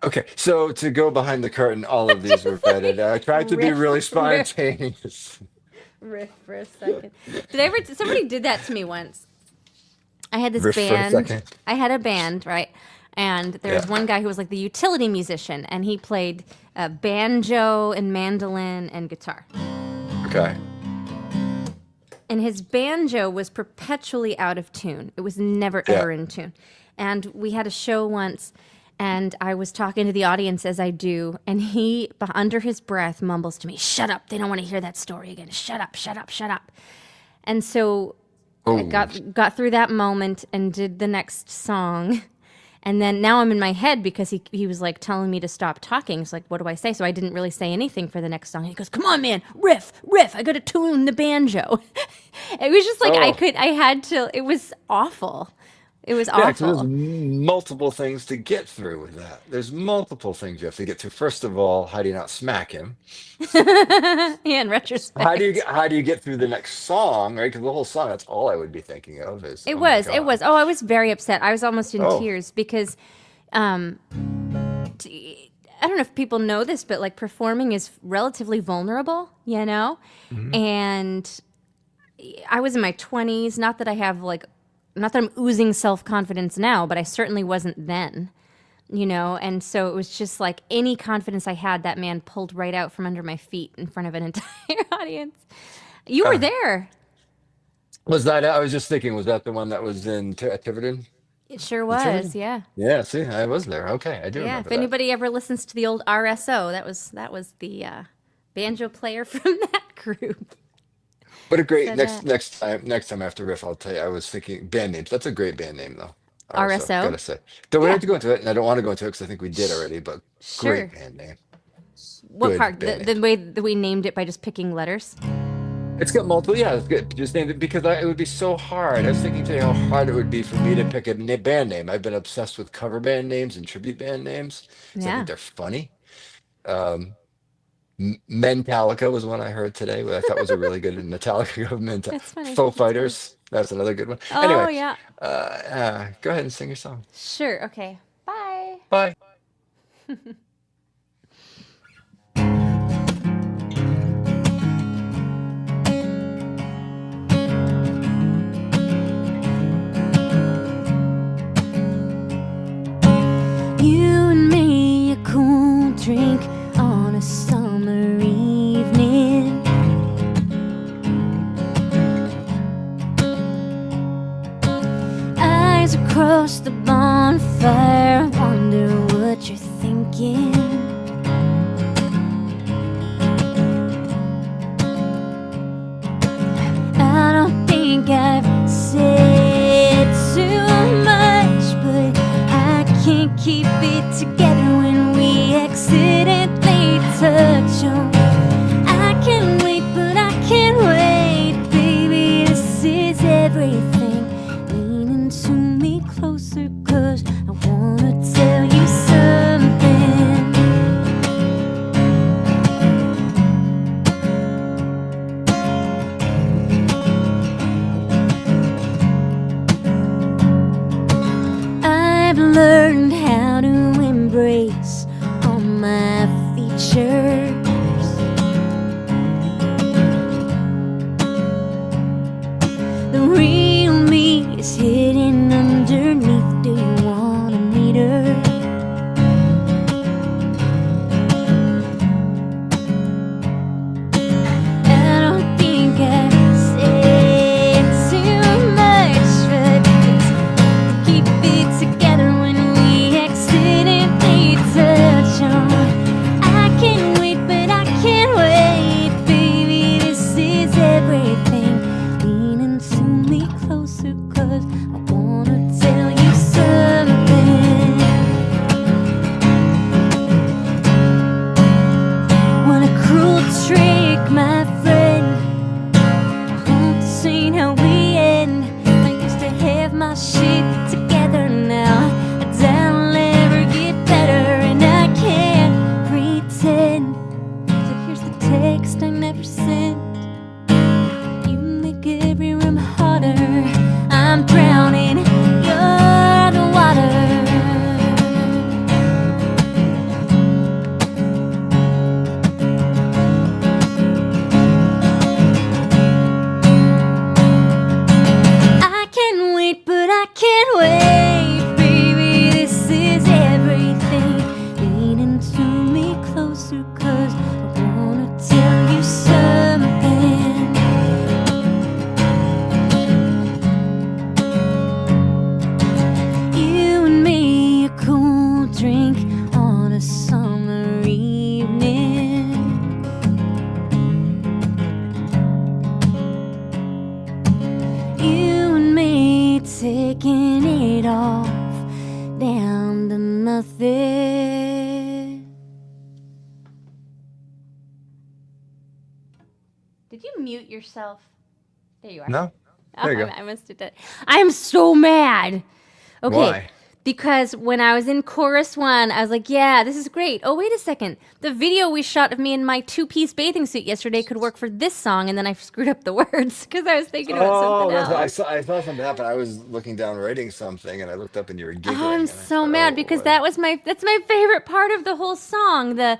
Speaker 2: Okay, so to go behind the curtain, all of these were vetted. I tried to be
Speaker 1: Riff,
Speaker 2: really
Speaker 1: riff.
Speaker 2: spontaneous.
Speaker 1: Riff for a second. Did I ever? Somebody did that to me once. I had this
Speaker 2: Riff for a
Speaker 1: band.
Speaker 2: second.
Speaker 1: I had a band, right? And there was
Speaker 2: Yeah.
Speaker 1: one guy who was like the utility musician, and he played banjo and mandolin and guitar.
Speaker 2: Okay.
Speaker 1: And his banjo was perpetually out of tune. It was never,
Speaker 2: Yeah.
Speaker 1: ever in tune. And we had a show once, and I was talking to the audience as I do, and he, under his breath, mumbles to me, "Shut up. They don't want to hear that story again. Shut up, shut up, shut up." And so I got through that moment and did the next song. And then now I'm in my head because he was like telling me to stop talking. It's like, what do I say? So I didn't really say anything for the next song. He goes, "Come on, man, riff. I got to tune the banjo." It was just like I had to. It was awful. It was
Speaker 2: Yeah, 'cause there's
Speaker 1: awful.
Speaker 2: multiple things to get through with that. There's multiple things you have to get through. First of all, how do you not smack him?
Speaker 1: Yeah, in retrospect.
Speaker 2: How do you get through the next song, right? Because the whole song, that's all I would be thinking of is,
Speaker 1: It
Speaker 2: oh my
Speaker 1: was. It was.
Speaker 2: God.
Speaker 1: Oh, I was very upset. I was almost in
Speaker 2: Oh,
Speaker 1: tears because I don't know if people know this, but like performing is relatively vulnerable, you know?
Speaker 2: mhm.
Speaker 1: And I was in my 20s. Not that I have like, not that I'm oozing self confidence now, but I certainly wasn't then, you know? And so it was just like any confidence I had, that man pulled right out from under my feet in front of an entire audience. You were
Speaker 2: Uh,
Speaker 1: there.
Speaker 2: was that, I was just thinking, was that the one that was in Tiverton?
Speaker 1: It sure
Speaker 2: In
Speaker 1: was.
Speaker 2: Tiverton?
Speaker 1: Yeah.
Speaker 2: Yeah, see, I was there. Okay, I do
Speaker 1: Yeah.
Speaker 2: remember
Speaker 1: If
Speaker 2: that.
Speaker 1: anybody ever listens to the old RSO, that was the banjo player from that group.
Speaker 2: What a great
Speaker 1: Said that.
Speaker 2: next time after riff, I'll tell you. I was thinking band names. That's a great band name though. RSO,
Speaker 1: RSO?
Speaker 2: gotta say. Don't we have
Speaker 1: Yeah.
Speaker 2: to go into it, and I don't want to go into it because I think we did already. But great
Speaker 1: Sure.
Speaker 2: band name.
Speaker 1: What
Speaker 2: Good
Speaker 1: part?
Speaker 2: band name.
Speaker 1: The way that we named it by just picking letters?
Speaker 2: It's got multiple. Yeah, it's good. Just named it because it would be so hard. I was thinking today how hard it would be for me to pick a band name. I've been obsessed with cover band names and tribute band names because I think
Speaker 1: Yeah.
Speaker 2: they're funny. Um, Mentalica was one I heard today, what I thought was a really good Metallica of
Speaker 1: That's funny.
Speaker 2: Faux
Speaker 1: That's funny.
Speaker 2: Fighters. That's another good one.
Speaker 1: Oh,
Speaker 2: Anyway,
Speaker 1: yeah.
Speaker 2: go ahead and sing your song.
Speaker 1: Sure. Okay. Bye.
Speaker 2: Bye.
Speaker 3: You and me, a cool drink on a summer evening. Eyes across the bonfire, wonder what you're thinking. I don't think I've said too much, but I can't keep it together when we accidentally touch on. I can wait, but I can't wait, baby. This is everything. Leaning to me closer, 'cause I wanna tell you something. I've learned how to embrace all my features. The real me is hidden underneath. Do you wanna meet her? I don't think I said too much, but it's keep it together when we accidentally touch on. I can wait, but nothing. Did you mute yourself? There you are.
Speaker 2: No?
Speaker 3: Oh,
Speaker 2: There you go.
Speaker 3: I must have done. I'm so mad. Okay.
Speaker 2: Why?
Speaker 3: Because when I was in chorus 1, I was like, yeah, this is great. Oh, wait a second. The video we shot of me in my 2-piece bathing suit yesterday could work for this song, and then I screwed up the words because I was thinking about something else.
Speaker 2: I saw something happen. I was looking down writing something, and I looked up and you were giggling.
Speaker 3: Oh, I'm
Speaker 2: and I
Speaker 3: so
Speaker 2: thought,
Speaker 3: mad because that's my favorite part of the whole song. The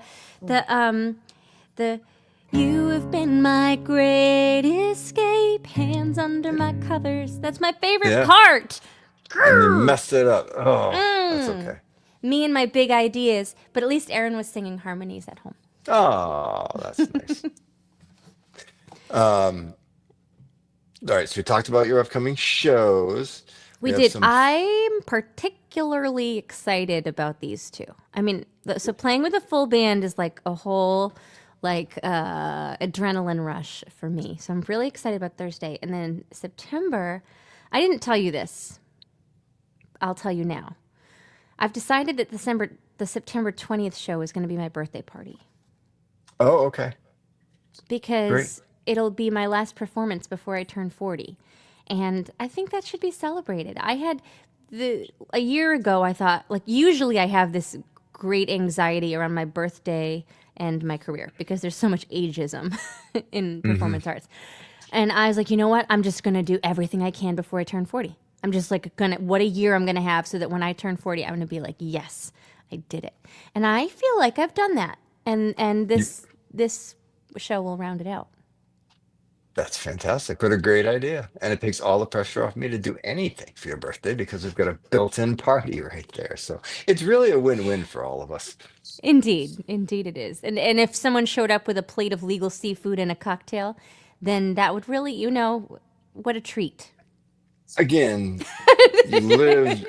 Speaker 3: you have been my great escape, hands under my covers. That's my favorite part.
Speaker 2: And you messed it up. Oh, that's okay.
Speaker 3: Me and my big ideas, but at least Aaron was singing harmonies at home.
Speaker 2: Oh, that's nice. All right, so we talked about your upcoming shows.
Speaker 3: We
Speaker 2: have
Speaker 3: did.
Speaker 2: some-
Speaker 3: I'm particularly excited about these two. I mean, so playing with a full band is like a whole adrenaline rush for me. So I'm really excited about Thursday. And then September, I didn't tell you this. I'll tell you now. I've decided that the September 20th show is going to be my birthday party.
Speaker 2: Oh, okay.
Speaker 3: Because it'll be my last performance before I turn 40. And I think that should be celebrated. I had a year ago, I thought, like, usually I have this great anxiety around my birthday and my career because there's so much ageism in performance arts. And I was like, you know what? I'm just going to do everything I can before I turn 40. I'm just like what a year I'm going to have so that when I turn 40, I'm going to be like, yes, I did it. And I feel like I've done that. And this show will round it out.
Speaker 2: That's fantastic. What a great idea. And it takes all the pressure off me to do anything for your birthday because we've got a built-in party right there. So it's really a win-win for all of us.
Speaker 3: Indeed. Indeed it is. And if someone showed up with a plate of legal seafood and a cocktail, then that would really, what a treat.
Speaker 2: Again, you live.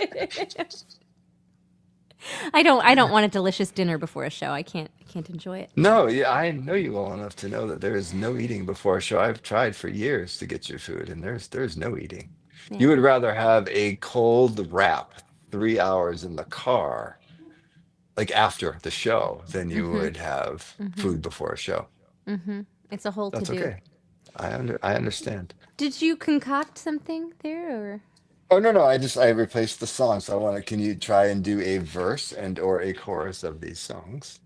Speaker 3: I don't want a delicious dinner before a show. I can't enjoy it.
Speaker 2: No, yeah, I know you well enough to know that there is no eating before a show. I've tried for years to get your food, and there's no eating.
Speaker 3: Yeah.
Speaker 2: You would rather have a cold wrap 3 hours in the car, like after the show, than you would have food before a show.
Speaker 3: It's a whole
Speaker 2: That's
Speaker 3: to-do.
Speaker 2: okay. I understand.
Speaker 3: Did you concoct something there, or?
Speaker 2: Oh no, I replaced the song. So can you try and do a verse and or a chorus of these songs?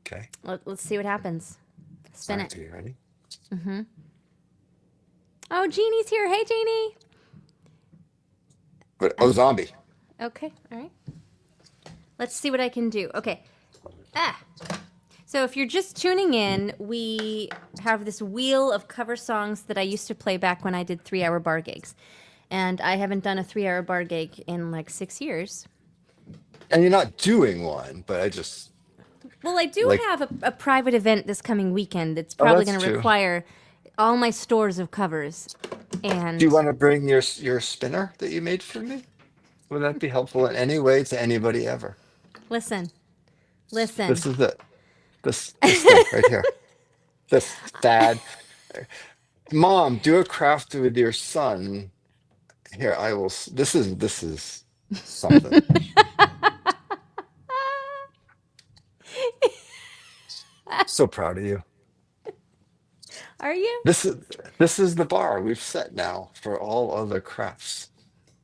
Speaker 2: Okay.
Speaker 3: Let's see what happens. Spin
Speaker 2: Alright,
Speaker 3: it.
Speaker 2: are you ready?
Speaker 3: Oh, Jeannie's here. Hey, Jeannie.
Speaker 2: Zombie.
Speaker 3: Okay, all right. Let's see what I can do. Okay. So if you're just tuning in, we have this wheel of cover songs that I used to play back when I did 3-hour bar gigs. And I haven't done a 3-hour bar gig in like 6 years.
Speaker 2: And you're not doing one, but I just.
Speaker 3: Well, I do have a private event this coming weekend that's
Speaker 2: Oh,
Speaker 3: probably
Speaker 2: that's
Speaker 3: going to
Speaker 2: true.
Speaker 3: require all my stores of covers. And
Speaker 2: Do you want to bring your spinner that you made for me? Would that be helpful in any way to anybody ever?
Speaker 3: listen.
Speaker 2: This is it. This thing right here. This sad. Mom, do a craft with your son. Here, I will. This is something. So proud of you.
Speaker 3: Are you?
Speaker 2: This is the bar we've set now for all other crafts.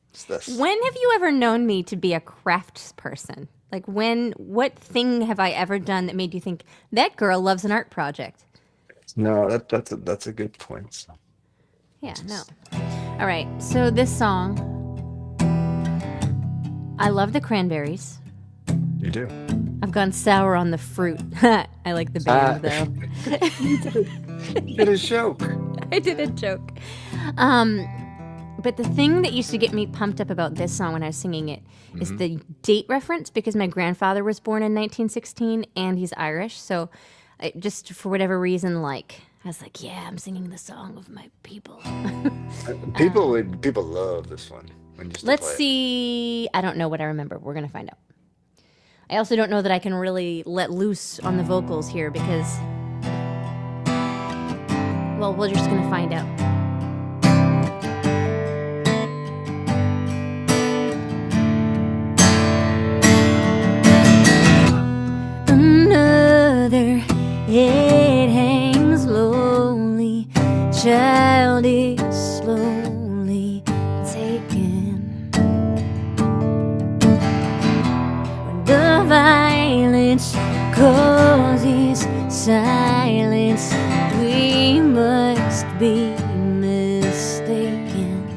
Speaker 2: It's this.
Speaker 3: When have you ever known me to be a crafts person? Like what thing have I ever done that made you think that girl loves an art project?
Speaker 2: No, that's a good point.
Speaker 3: Yeah, no. All right, so this song, I love the Cranberries.
Speaker 2: You do.
Speaker 3: I've gone sour on the fruit. I like the band, though.
Speaker 2: You did a joke.
Speaker 3: I did a joke. But the thing that used to get me pumped up about this song when I was singing it is the date reference, because my grandfather was born in 1916 and he's Irish. So just for whatever reason, I was like, yeah, I'm singing the song of my people.
Speaker 2: People love this one. When you
Speaker 3: Let's see. I don't know what I remember. We're going to find out. I also don't know that I can really let loose on the vocals here because, well, we're just going to find out. silence causes silence. We must be mistaken.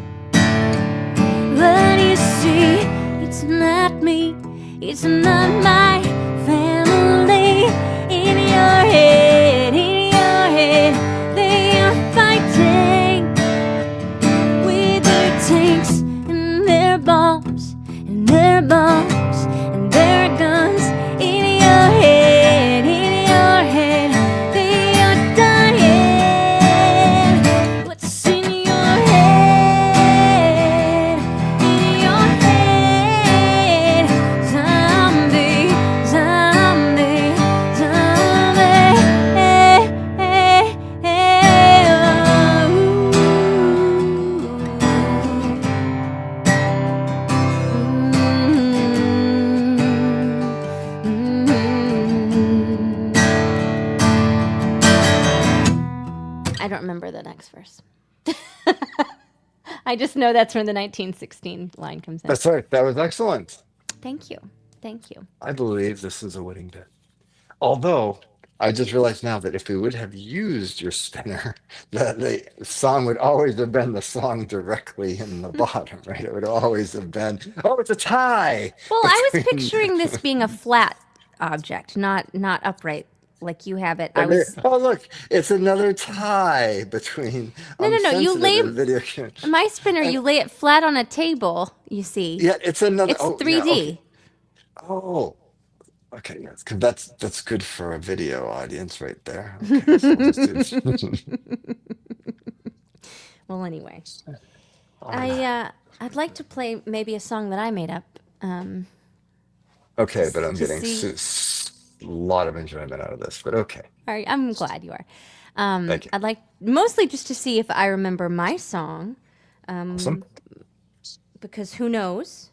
Speaker 3: But you see, it's not me, it's not my family. In your head, they are fighting with their tanks and their bombs and their bombs and their guns. In your head, they are dying. What's in your head? In your head, zombie, zombie, zombie. I don't remember the next verse. I just know that's when the 1916 line comes in.
Speaker 2: That's right. That was excellent.
Speaker 3: Thank you. Thank you.
Speaker 2: I believe this is a winning bit. Although I just realized now that if we would have used your spinner, the song would always have been the song directly in the bottom, right? It would always have been, oh, it's a tie.
Speaker 3: Well, I was
Speaker 2: between-
Speaker 3: picturing this being a flat object, not upright like you have it. I was
Speaker 2: Oh, look, it's another tie between.
Speaker 3: No, you
Speaker 2: sensitive
Speaker 3: lay
Speaker 2: and video game.
Speaker 3: my spinner. You lay it flat on a table. You see,
Speaker 2: Yeah, it's another.
Speaker 3: it's
Speaker 2: oh,
Speaker 3: 3D.
Speaker 2: Yeah, okay. Oh, okay. Yes, 'cause that's good for a video audience right there. Okay, so we'll just do-
Speaker 3: Well, anyway,
Speaker 2: All right.
Speaker 3: I'd like to play maybe a song that I made up.
Speaker 2: Okay, but I'm
Speaker 3: to
Speaker 2: getting
Speaker 3: see-
Speaker 2: a lot of enjoyment out of this. But okay,
Speaker 3: All right, I'm glad you are.
Speaker 2: thank you.
Speaker 3: I'd like mostly just to see if I remember my song,
Speaker 2: Awesome.
Speaker 3: because who knows?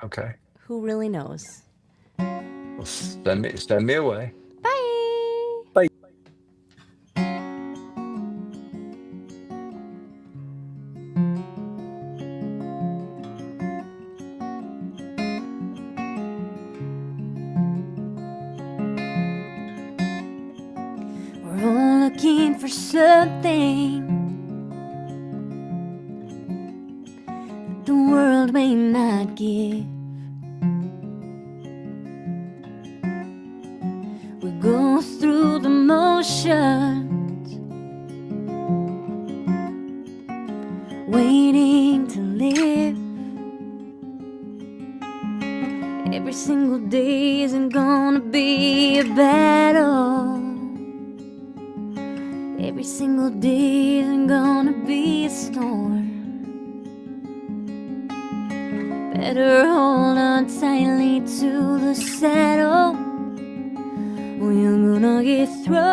Speaker 2: Okay,
Speaker 3: Who really knows?
Speaker 2: well, send me away.
Speaker 3: Bye.
Speaker 2: Bye.
Speaker 3: We're all looking for something that the world may not give. We go through the motions, waiting to live. Every single day isn't gonna be a battle. Every single day isn't gonna be a storm. Better hold on tightly to the saddle, or you're gonna get thrown.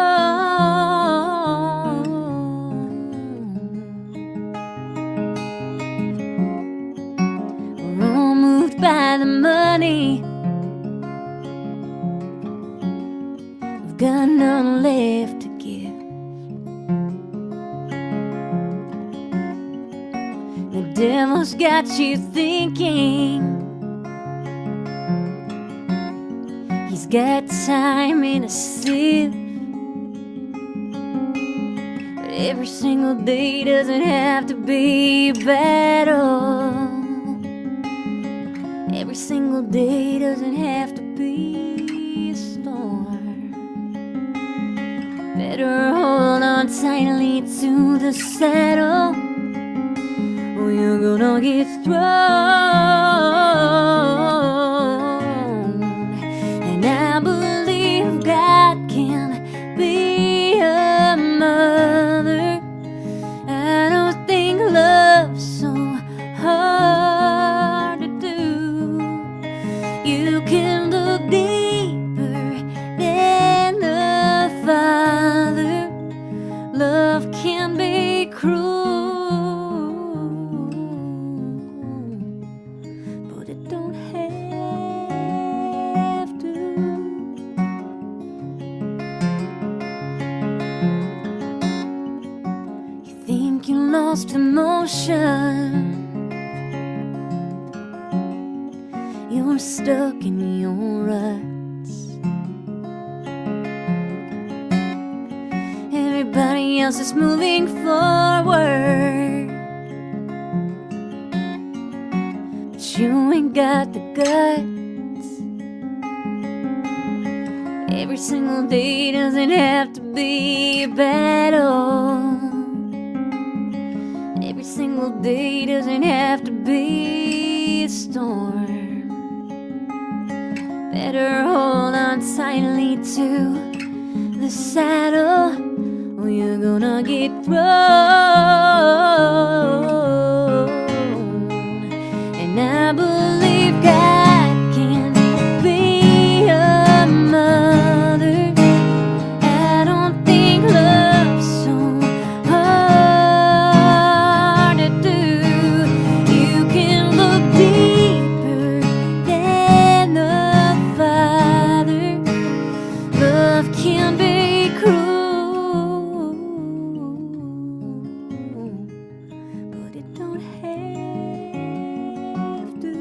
Speaker 3: We're all moved by the money. We've got none left to give. The devil's got you thinking he's got time in a sieve. But every single day doesn't have to be a battle. Every single day doesn't have to be a storm. Better hold on tightly to the saddle, or you're gonna get thrown. And I believe God can be a mother. I don't think love's so hard to do. You can look deeper than the Father. Love can be cruel, but it don't have to. You think you lost emotion, you're stuck in your ruts. everybody else is moving forward, but you ain't got the guts. Every single day doesn't have to be a battle. Every single day doesn't have to be a storm. Better hold on tightly to the saddle, or you're gonna get thrown. And I believe God can be a mother. I don't think love's so hard to do. You can look deeper than the Father. Love can be cruel, but it don't have to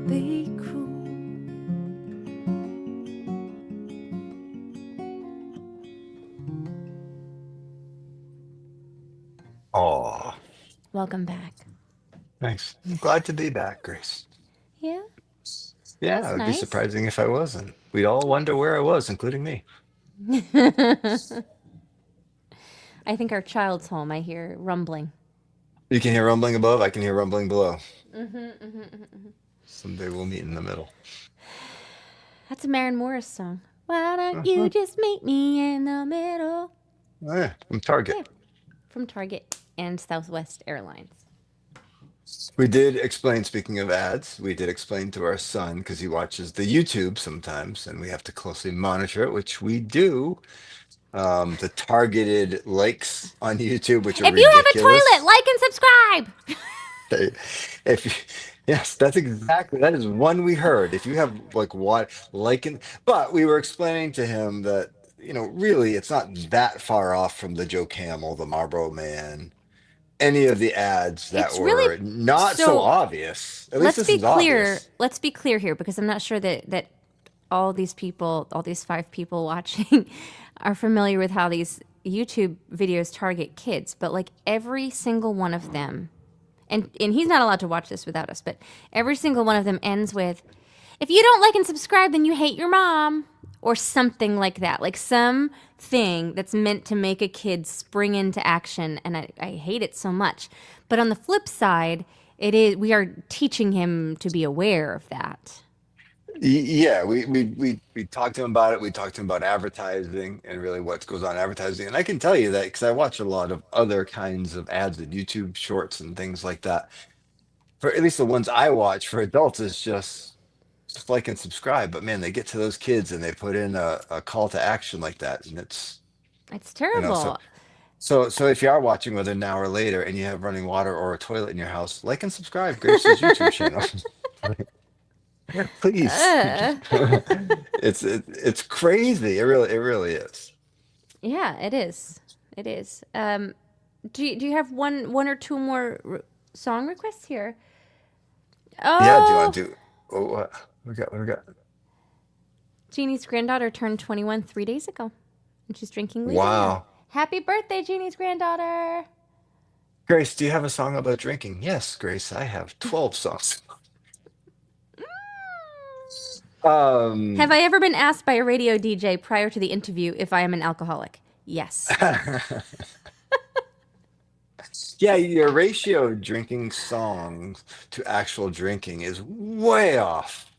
Speaker 3: be cruel.
Speaker 2: Oh,
Speaker 3: Welcome back.
Speaker 2: thanks. I'm glad to be back, Grace.
Speaker 3: Yeah,
Speaker 2: Yeah,
Speaker 3: that's
Speaker 2: it would be
Speaker 3: nice.
Speaker 2: surprising if I wasn't. We'd all wonder where I was, including me.
Speaker 3: I think our child's home. I hear rumbling.
Speaker 2: You can hear rumbling above, I can hear rumbling below. Someday we'll meet in the middle.
Speaker 3: That's a Maren Morris song. Why don't
Speaker 2: Uh-huh.
Speaker 3: you just meet me in the middle?
Speaker 2: Oh, yeah, from Target.
Speaker 3: Yeah. From Target and Southwest Airlines.
Speaker 2: We did explain, speaking of ads, we did explain to our son, because he watches the YouTube sometimes, and we have to closely monitor it, which we do. The targeted likes on YouTube, which are
Speaker 3: If you have a
Speaker 2: ridiculous.
Speaker 3: toilet, like and subscribe.
Speaker 2: If you, yes, that is one we heard. If you have like what but we were explaining to him that really it's not that far off from the Joe Camel, the Marlboro Man, any of the ads that
Speaker 3: It's really-
Speaker 2: were not so
Speaker 3: so,
Speaker 2: obvious. At least
Speaker 3: Let's
Speaker 2: this
Speaker 3: be
Speaker 2: is
Speaker 3: clear.
Speaker 2: obvious.
Speaker 3: Let's be clear here, because I'm not sure that all these people, all these 5 people watching, are familiar with how these YouTube videos target kids. But like every single one of them, and he's not allowed to watch this without us, but every single one of them ends with, if you don't like and subscribe, then you hate your mom, or something like that. Like something that's meant to make a kid spring into action, and I hate it so much. But on the flip side, we are teaching him to be aware of that.
Speaker 2: Yeah, we talked to him about it. We talked to him about advertising and really what goes on in advertising. And I can tell you that because I watch a lot of other kinds of ads and YouTube shorts and things like that. For at least the ones I watch for adults is just like and subscribe. But man, they get to those kids and they put in a call to action like that, and it's
Speaker 3: Terrible.
Speaker 2: so if you are watching whether now or later and you have running water or a toilet in your house, like and subscribe Grace's YouTube channel. Please. It's crazy. It really is.
Speaker 3: Yeah, it is. It is. Do you have one or two more song requests here? Oh,
Speaker 2: Yeah, do you want to do what we got?
Speaker 3: Jeannie's granddaughter turned 21 3 days ago, and she's drinking lemonade.
Speaker 2: Wow.
Speaker 3: Happy birthday, Jeannie's granddaughter.
Speaker 2: Grace, do you have a song about drinking? Yes, Grace, I have 12 songs.
Speaker 3: Have I ever been asked by a radio DJ prior to the interview if I am an alcoholic? Yes.
Speaker 2: Yeah, your ratio of drinking songs to actual drinking is way off.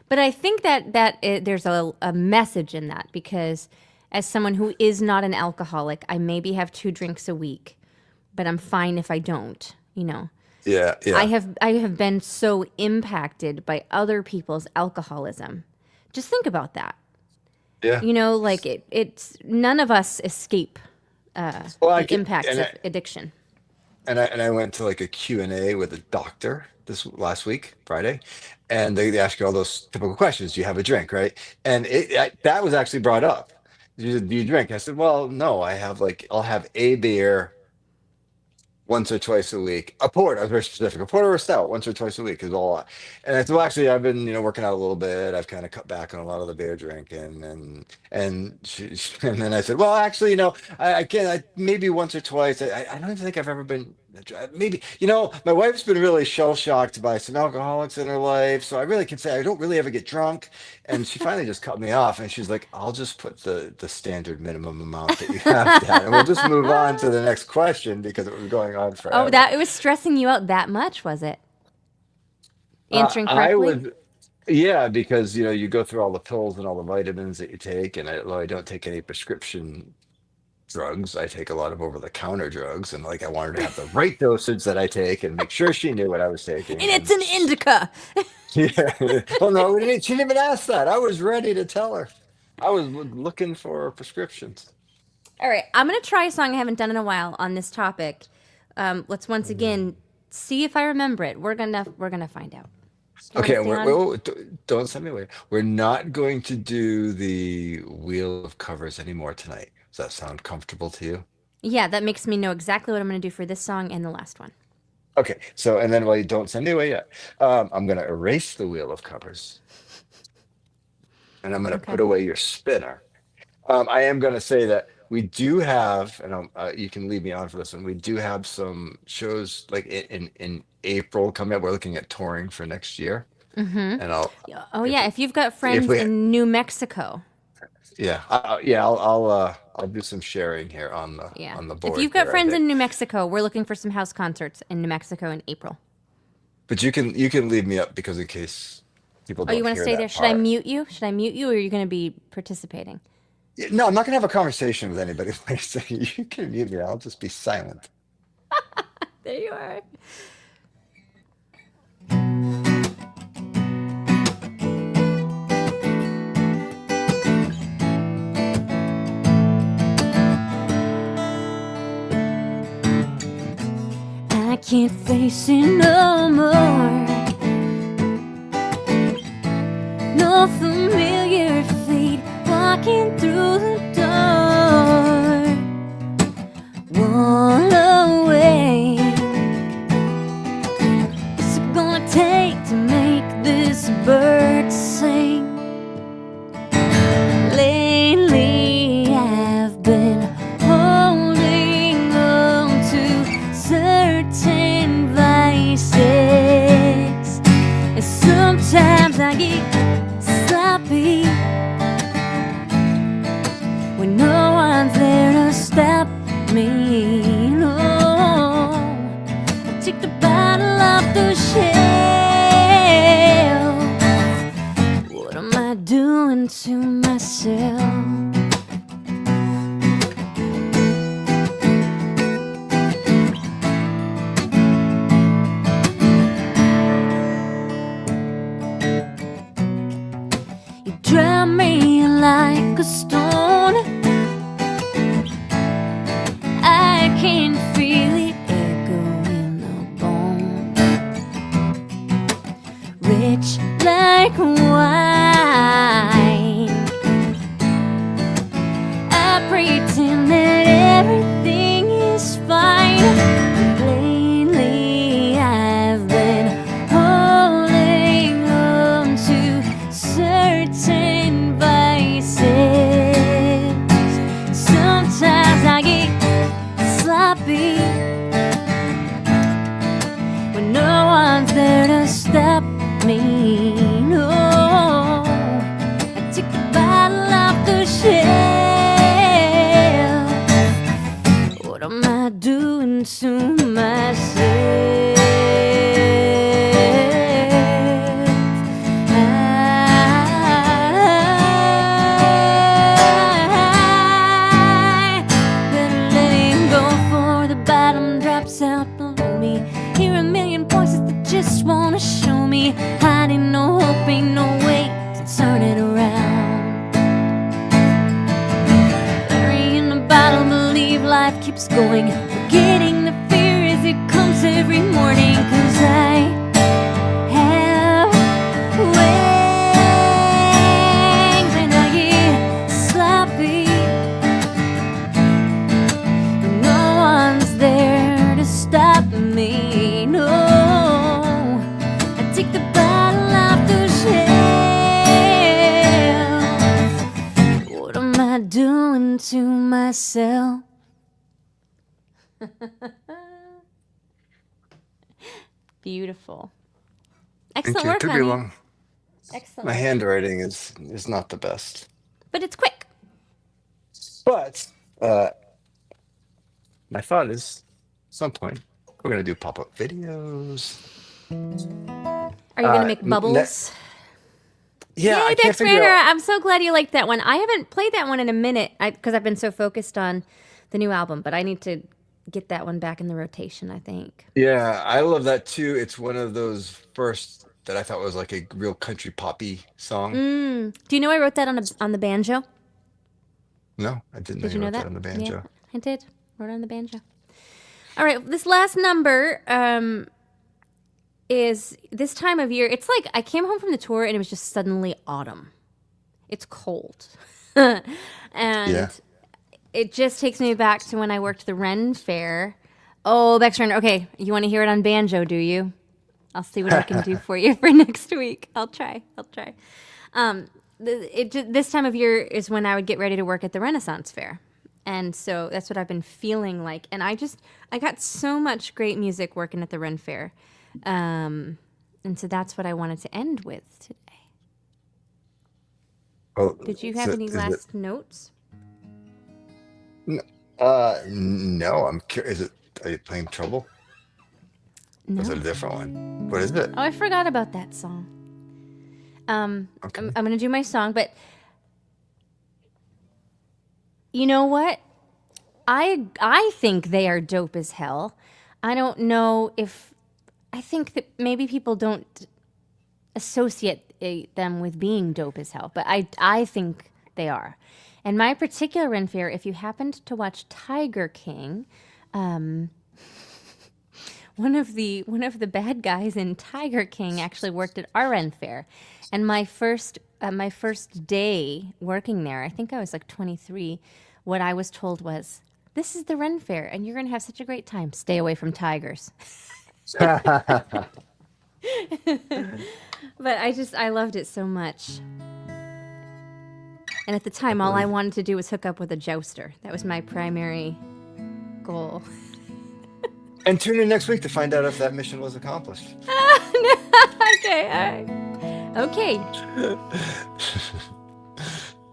Speaker 3: But I think that there's a message in that, because as someone who is not an alcoholic, I maybe have 2 drinks a week, but I'm fine if I don't,
Speaker 2: Yeah.
Speaker 3: I have been so impacted by other people's alcoholism. Just think about that.
Speaker 2: Yeah.
Speaker 3: Like it's none of us escape the impacts of addiction.
Speaker 2: And I went to like a Q&A with a doctor this last week, Friday, and they ask you all those typical questions. Do you have a drink, right? And that was actually brought up. Do you drink? I said, well, no, I'll have a beer once or twice a week. A port, I was very specific. A port or a stout, once or twice a week is all. And I said, well, actually, I've been, working out a little bit. I've kind of cut back on a lot of the beer drinking, and then I said, well, actually, I can, maybe once or twice. I don't even think I've ever been. Maybe, my wife's been really shell shocked by some alcoholics in her life, so I really can say I don't really ever get drunk. And she finally just cut me off, and she's like, "I'll just put the standard minimum amount that you have, Dad, and we'll just move on to the next question because it was going on
Speaker 3: Oh,
Speaker 2: forever."
Speaker 3: it was stressing you out that much, was it? Answering
Speaker 2: I
Speaker 3: correctly?
Speaker 2: would, yeah, because you go through all the pills and all the vitamins that you take, and well, I don't take any prescription drugs. I take a lot of over-the-counter drugs, and like I wanted to have the right dosage that I take, and make sure she knew what I was taking,
Speaker 3: And it's
Speaker 2: and
Speaker 3: an indica.
Speaker 2: yeah. Well, no, she didn't even ask that. I was ready to tell her. I was looking for prescriptions.
Speaker 3: All right, I'm gonna try a song I haven't done in a while on this topic. Let's once again see if I remember it. We're gonna find out. Do you
Speaker 2: Okay,
Speaker 3: wanna
Speaker 2: and
Speaker 3: stay on?
Speaker 2: don't send me away. We're not going to do the wheel of covers anymore tonight. Does that sound comfortable to you?
Speaker 3: Yeah, that makes me know exactly what I'm gonna do for this song and the last one.
Speaker 2: Okay, so and then while you don't send me away yet, I'm going to erase the wheel of covers, and I'm going to
Speaker 3: Okay.
Speaker 2: put away your spinner. I am going to say that we do have, and you can leave me on for this one. We do have some shows like in April coming up. We're looking at touring for next year, and
Speaker 3: Oh
Speaker 2: if
Speaker 3: yeah, if you've got
Speaker 2: if
Speaker 3: friends
Speaker 2: we
Speaker 3: in New Mexico,
Speaker 2: yeah, I'll do some sharing here on the
Speaker 3: yeah. If
Speaker 2: board
Speaker 3: you've got
Speaker 2: here, I
Speaker 3: friends
Speaker 2: think.
Speaker 3: in New Mexico, we're looking for some house concerts in New Mexico in April.
Speaker 2: But you can leave me up because in case people
Speaker 3: Oh, you
Speaker 2: don't
Speaker 3: want to
Speaker 2: hear
Speaker 3: stay there?
Speaker 2: that
Speaker 3: Should I
Speaker 2: part.
Speaker 3: mute you? Should I mute you, or are you going to be participating?
Speaker 2: Yeah, no, I'm not gonna have a conversation with anybody. So you can mute me. I'll just be silent.
Speaker 3: There you are.
Speaker 1: I can't face it no more. No familiar feet walking through the door. One away. What's it gonna take to make this bird sing? Lately I've been holding on to certain vices, and sometimes I get sloppy when no one's there to stop me. No, I take the bottle off the shelf. What am I doing to myself? You drive me like a stone. I can feel it echo in the bone. Rich like wine, I pretend that everything is fine. But lately I've been holding on to certain vices. Sometimes I get sloppy when no one's there to stop me. No, I took the bottle off the shelf. What am I doing to myself? I better let him go before the bottom drops out below me. Hear a million voices that just wanna show me hiding no hope, ain't no way to turn it around. Burying the bottle, believe life keeps going, forgetting the fear as it comes every morning. 'Cause I have wings and I get sloppy. No one's there to stop myself. Beautiful. Excellent
Speaker 2: Thank you.
Speaker 1: work,
Speaker 2: Took me
Speaker 1: honey.
Speaker 2: long.
Speaker 1: Excellent.
Speaker 2: My
Speaker 1: work.
Speaker 2: handwriting is not the best.
Speaker 1: But it's quick.
Speaker 2: But my thought is, at some point, we're going to do pop-up videos.
Speaker 1: Are you going to make bubbles?
Speaker 2: Yeah,
Speaker 1: Yay,
Speaker 2: I can't
Speaker 1: Bex
Speaker 2: figure
Speaker 1: Ranner.
Speaker 2: out.
Speaker 1: I'm so glad you liked that one. I haven't played that one in a minute because I've been so focused on the new album, but I need to get that one back in the rotation, I think.
Speaker 2: Yeah, I love that too. It's one of those first that I thought was like a real country poppy song.
Speaker 1: Do you know I wrote that on the banjo?
Speaker 2: No, I didn't know
Speaker 1: Did
Speaker 2: you
Speaker 1: you know
Speaker 2: wrote
Speaker 1: that?
Speaker 2: that on the banjo.
Speaker 1: Yeah, I did. Wrote it on the banjo. All right, this last number is this time of year. It's like I came home from the tour and it was just suddenly autumn. It's cold. And
Speaker 2: Yeah.
Speaker 1: it just takes me back to when I worked the Ren Fair. Oh, Bex Renner. Okay, you want to hear it on banjo, do you? I'll see what I can do for you for next week. I'll try. This time of year is when I would get ready to work at the Renaissance Fair. And so that's what I've been feeling like. And I got so much great music working at the Ren Fair. And so that's what I wanted to end with today.
Speaker 2: Oh,
Speaker 1: Did you have any last notes?
Speaker 2: No, I'm curious. Are you playing Trouble?
Speaker 1: No.
Speaker 2: Or is it a different one? What is it?
Speaker 1: Oh, I forgot about that song.
Speaker 2: Okay.
Speaker 1: I'm going to do my song, but you know what? I think they are dope as hell. I don't know if I think that maybe people don't associate them with being dope as hell, but I think they are. And my particular Ren Fair, if you happened to watch Tiger King, one of the bad guys in Tiger King actually worked at our Ren Fair, and my first day working there, I think I was like 23. What I was told was, "This is the Ren Fair, and you're going to have such a great time. Stay away from tigers." But I loved it so much. And at the time, all I wanted to do was hook up with a jouster. That was my primary goal.
Speaker 2: And tune in next week to find out if that mission was accomplished.
Speaker 1: Okay, all right. Okay.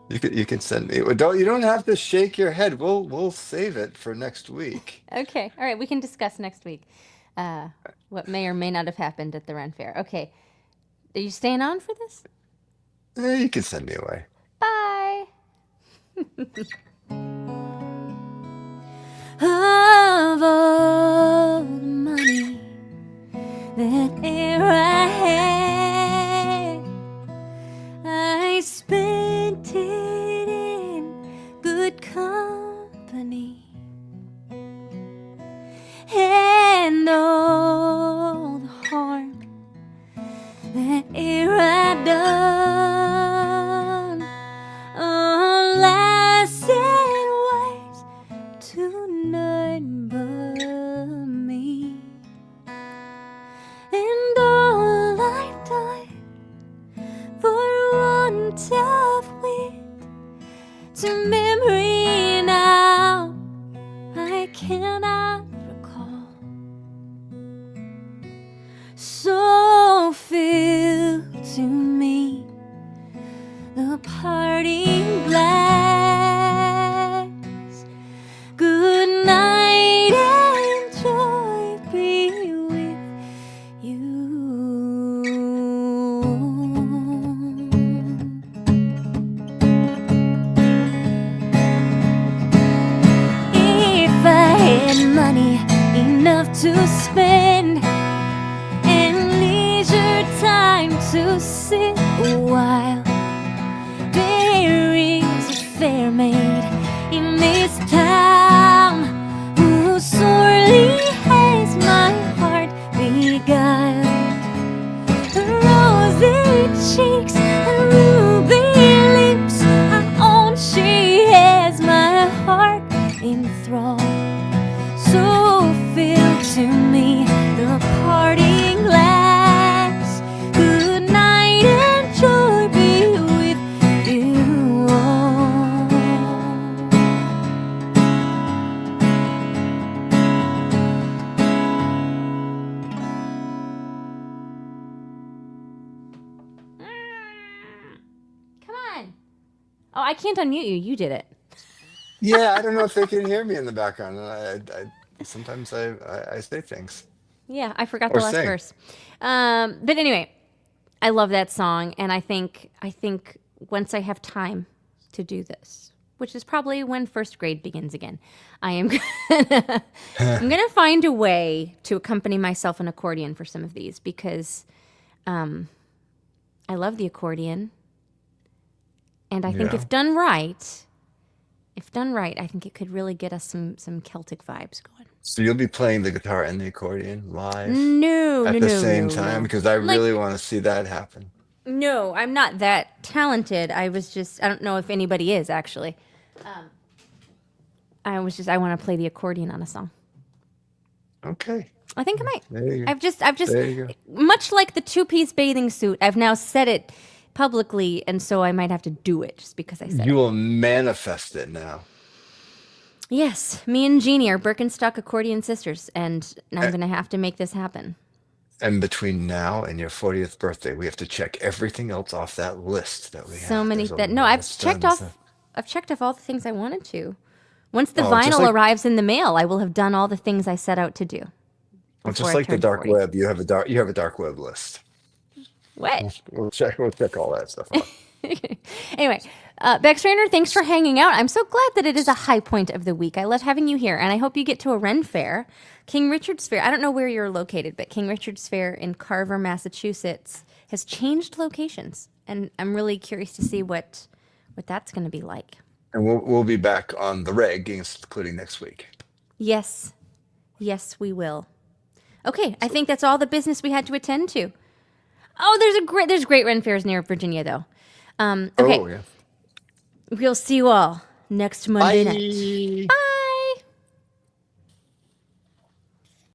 Speaker 2: You can send me. You don't have to shake your head. We'll save it for next week.
Speaker 1: Okay, all right. We can discuss next week what may or may not have happened at the Ren Fair. Okay. Are you staying on for this?
Speaker 2: You can send me away.
Speaker 1: Bye.
Speaker 3: Of all the money that ever I had, I spent it in good company, and all the harm that ever I've done, all I said was to none but me, and all I've done for want of wit to memory now I cannot recall. So fill to me the parting glass. Good night and joy be with you. If I had money enough to spend and leisure time to sit a while, there is a fair maid in this town who sorely has my heart beguiled. Her rosy cheeks and ruby lips, I own she has my heart enthralled. So fill to me the parting glass. Good night and joy be with you all.
Speaker 1: Oh, I can't unmute you. You did it.
Speaker 2: Yeah, I don't know if they can hear me in the background. Sometimes I say things
Speaker 1: Yeah, I forgot
Speaker 2: or
Speaker 1: the last
Speaker 2: sing.
Speaker 1: verse. But anyway, I love that song, and I think once I have time to do this, which is probably when first grade begins again, I am I'm gonna find a way to accompany myself an accordion for some of these because I love the accordion, and I think
Speaker 2: Yeah.
Speaker 1: if done right, I think it could really get us some Celtic vibes going.
Speaker 2: So you'll be playing the guitar and the accordion live
Speaker 1: No,
Speaker 2: at
Speaker 1: no,
Speaker 2: the
Speaker 1: no,
Speaker 2: same
Speaker 1: no,
Speaker 2: time
Speaker 1: no.
Speaker 2: because I really
Speaker 1: Like
Speaker 2: want to see that happen.
Speaker 1: no, I'm not that talented. I don't know if anybody is actually. I want to play the accordion on a song.
Speaker 2: Okay.
Speaker 1: I think I might.
Speaker 2: There you go.
Speaker 1: I've just,
Speaker 2: There you go.
Speaker 1: much like the two-piece bathing suit, I've now said it publicly, and so I might have to do it just because I said
Speaker 2: You
Speaker 1: it.
Speaker 2: will manifest it now.
Speaker 1: Yes, me and Jeannie are Birkenstock accordion sisters, and I'm
Speaker 2: A-
Speaker 1: going to have to make this happen.
Speaker 2: And between now and your 40th birthday, we have to check everything else off that list that we
Speaker 1: So
Speaker 2: have.
Speaker 1: many
Speaker 2: There's a
Speaker 1: that no,
Speaker 2: lot of stuff.
Speaker 1: I've checked off all the things I wanted to. Once the
Speaker 2: Oh, just
Speaker 1: vinyl
Speaker 2: like
Speaker 1: arrives in the mail, I will have done all the things I set out to do
Speaker 2: well,
Speaker 1: before
Speaker 2: just
Speaker 1: I
Speaker 2: like the
Speaker 1: turn
Speaker 2: dark
Speaker 1: 40.
Speaker 2: web, you have a dark web list.
Speaker 1: What?
Speaker 2: We'll check all that stuff off.
Speaker 1: Anyway, Bex Rainer, thanks for hanging out. I'm so glad that it is a high point of the week. I love having you here, and I hope you get to a Ren Fair. King Richard's Fair, I don't know where you're located, but King Richard's Fair in Carver, Massachusetts has changed locations, and I'm really curious to see what that's going to be like.
Speaker 2: And we'll be back on the reg, including next week.
Speaker 1: Yes, we will. Okay, I think that's all the business we had to attend to. Oh, there's great Ren Fairs near Virginia, though. Okay,
Speaker 2: Oh yeah.
Speaker 1: we'll see you all next Monday night.
Speaker 2: Bye.
Speaker 1: Bye.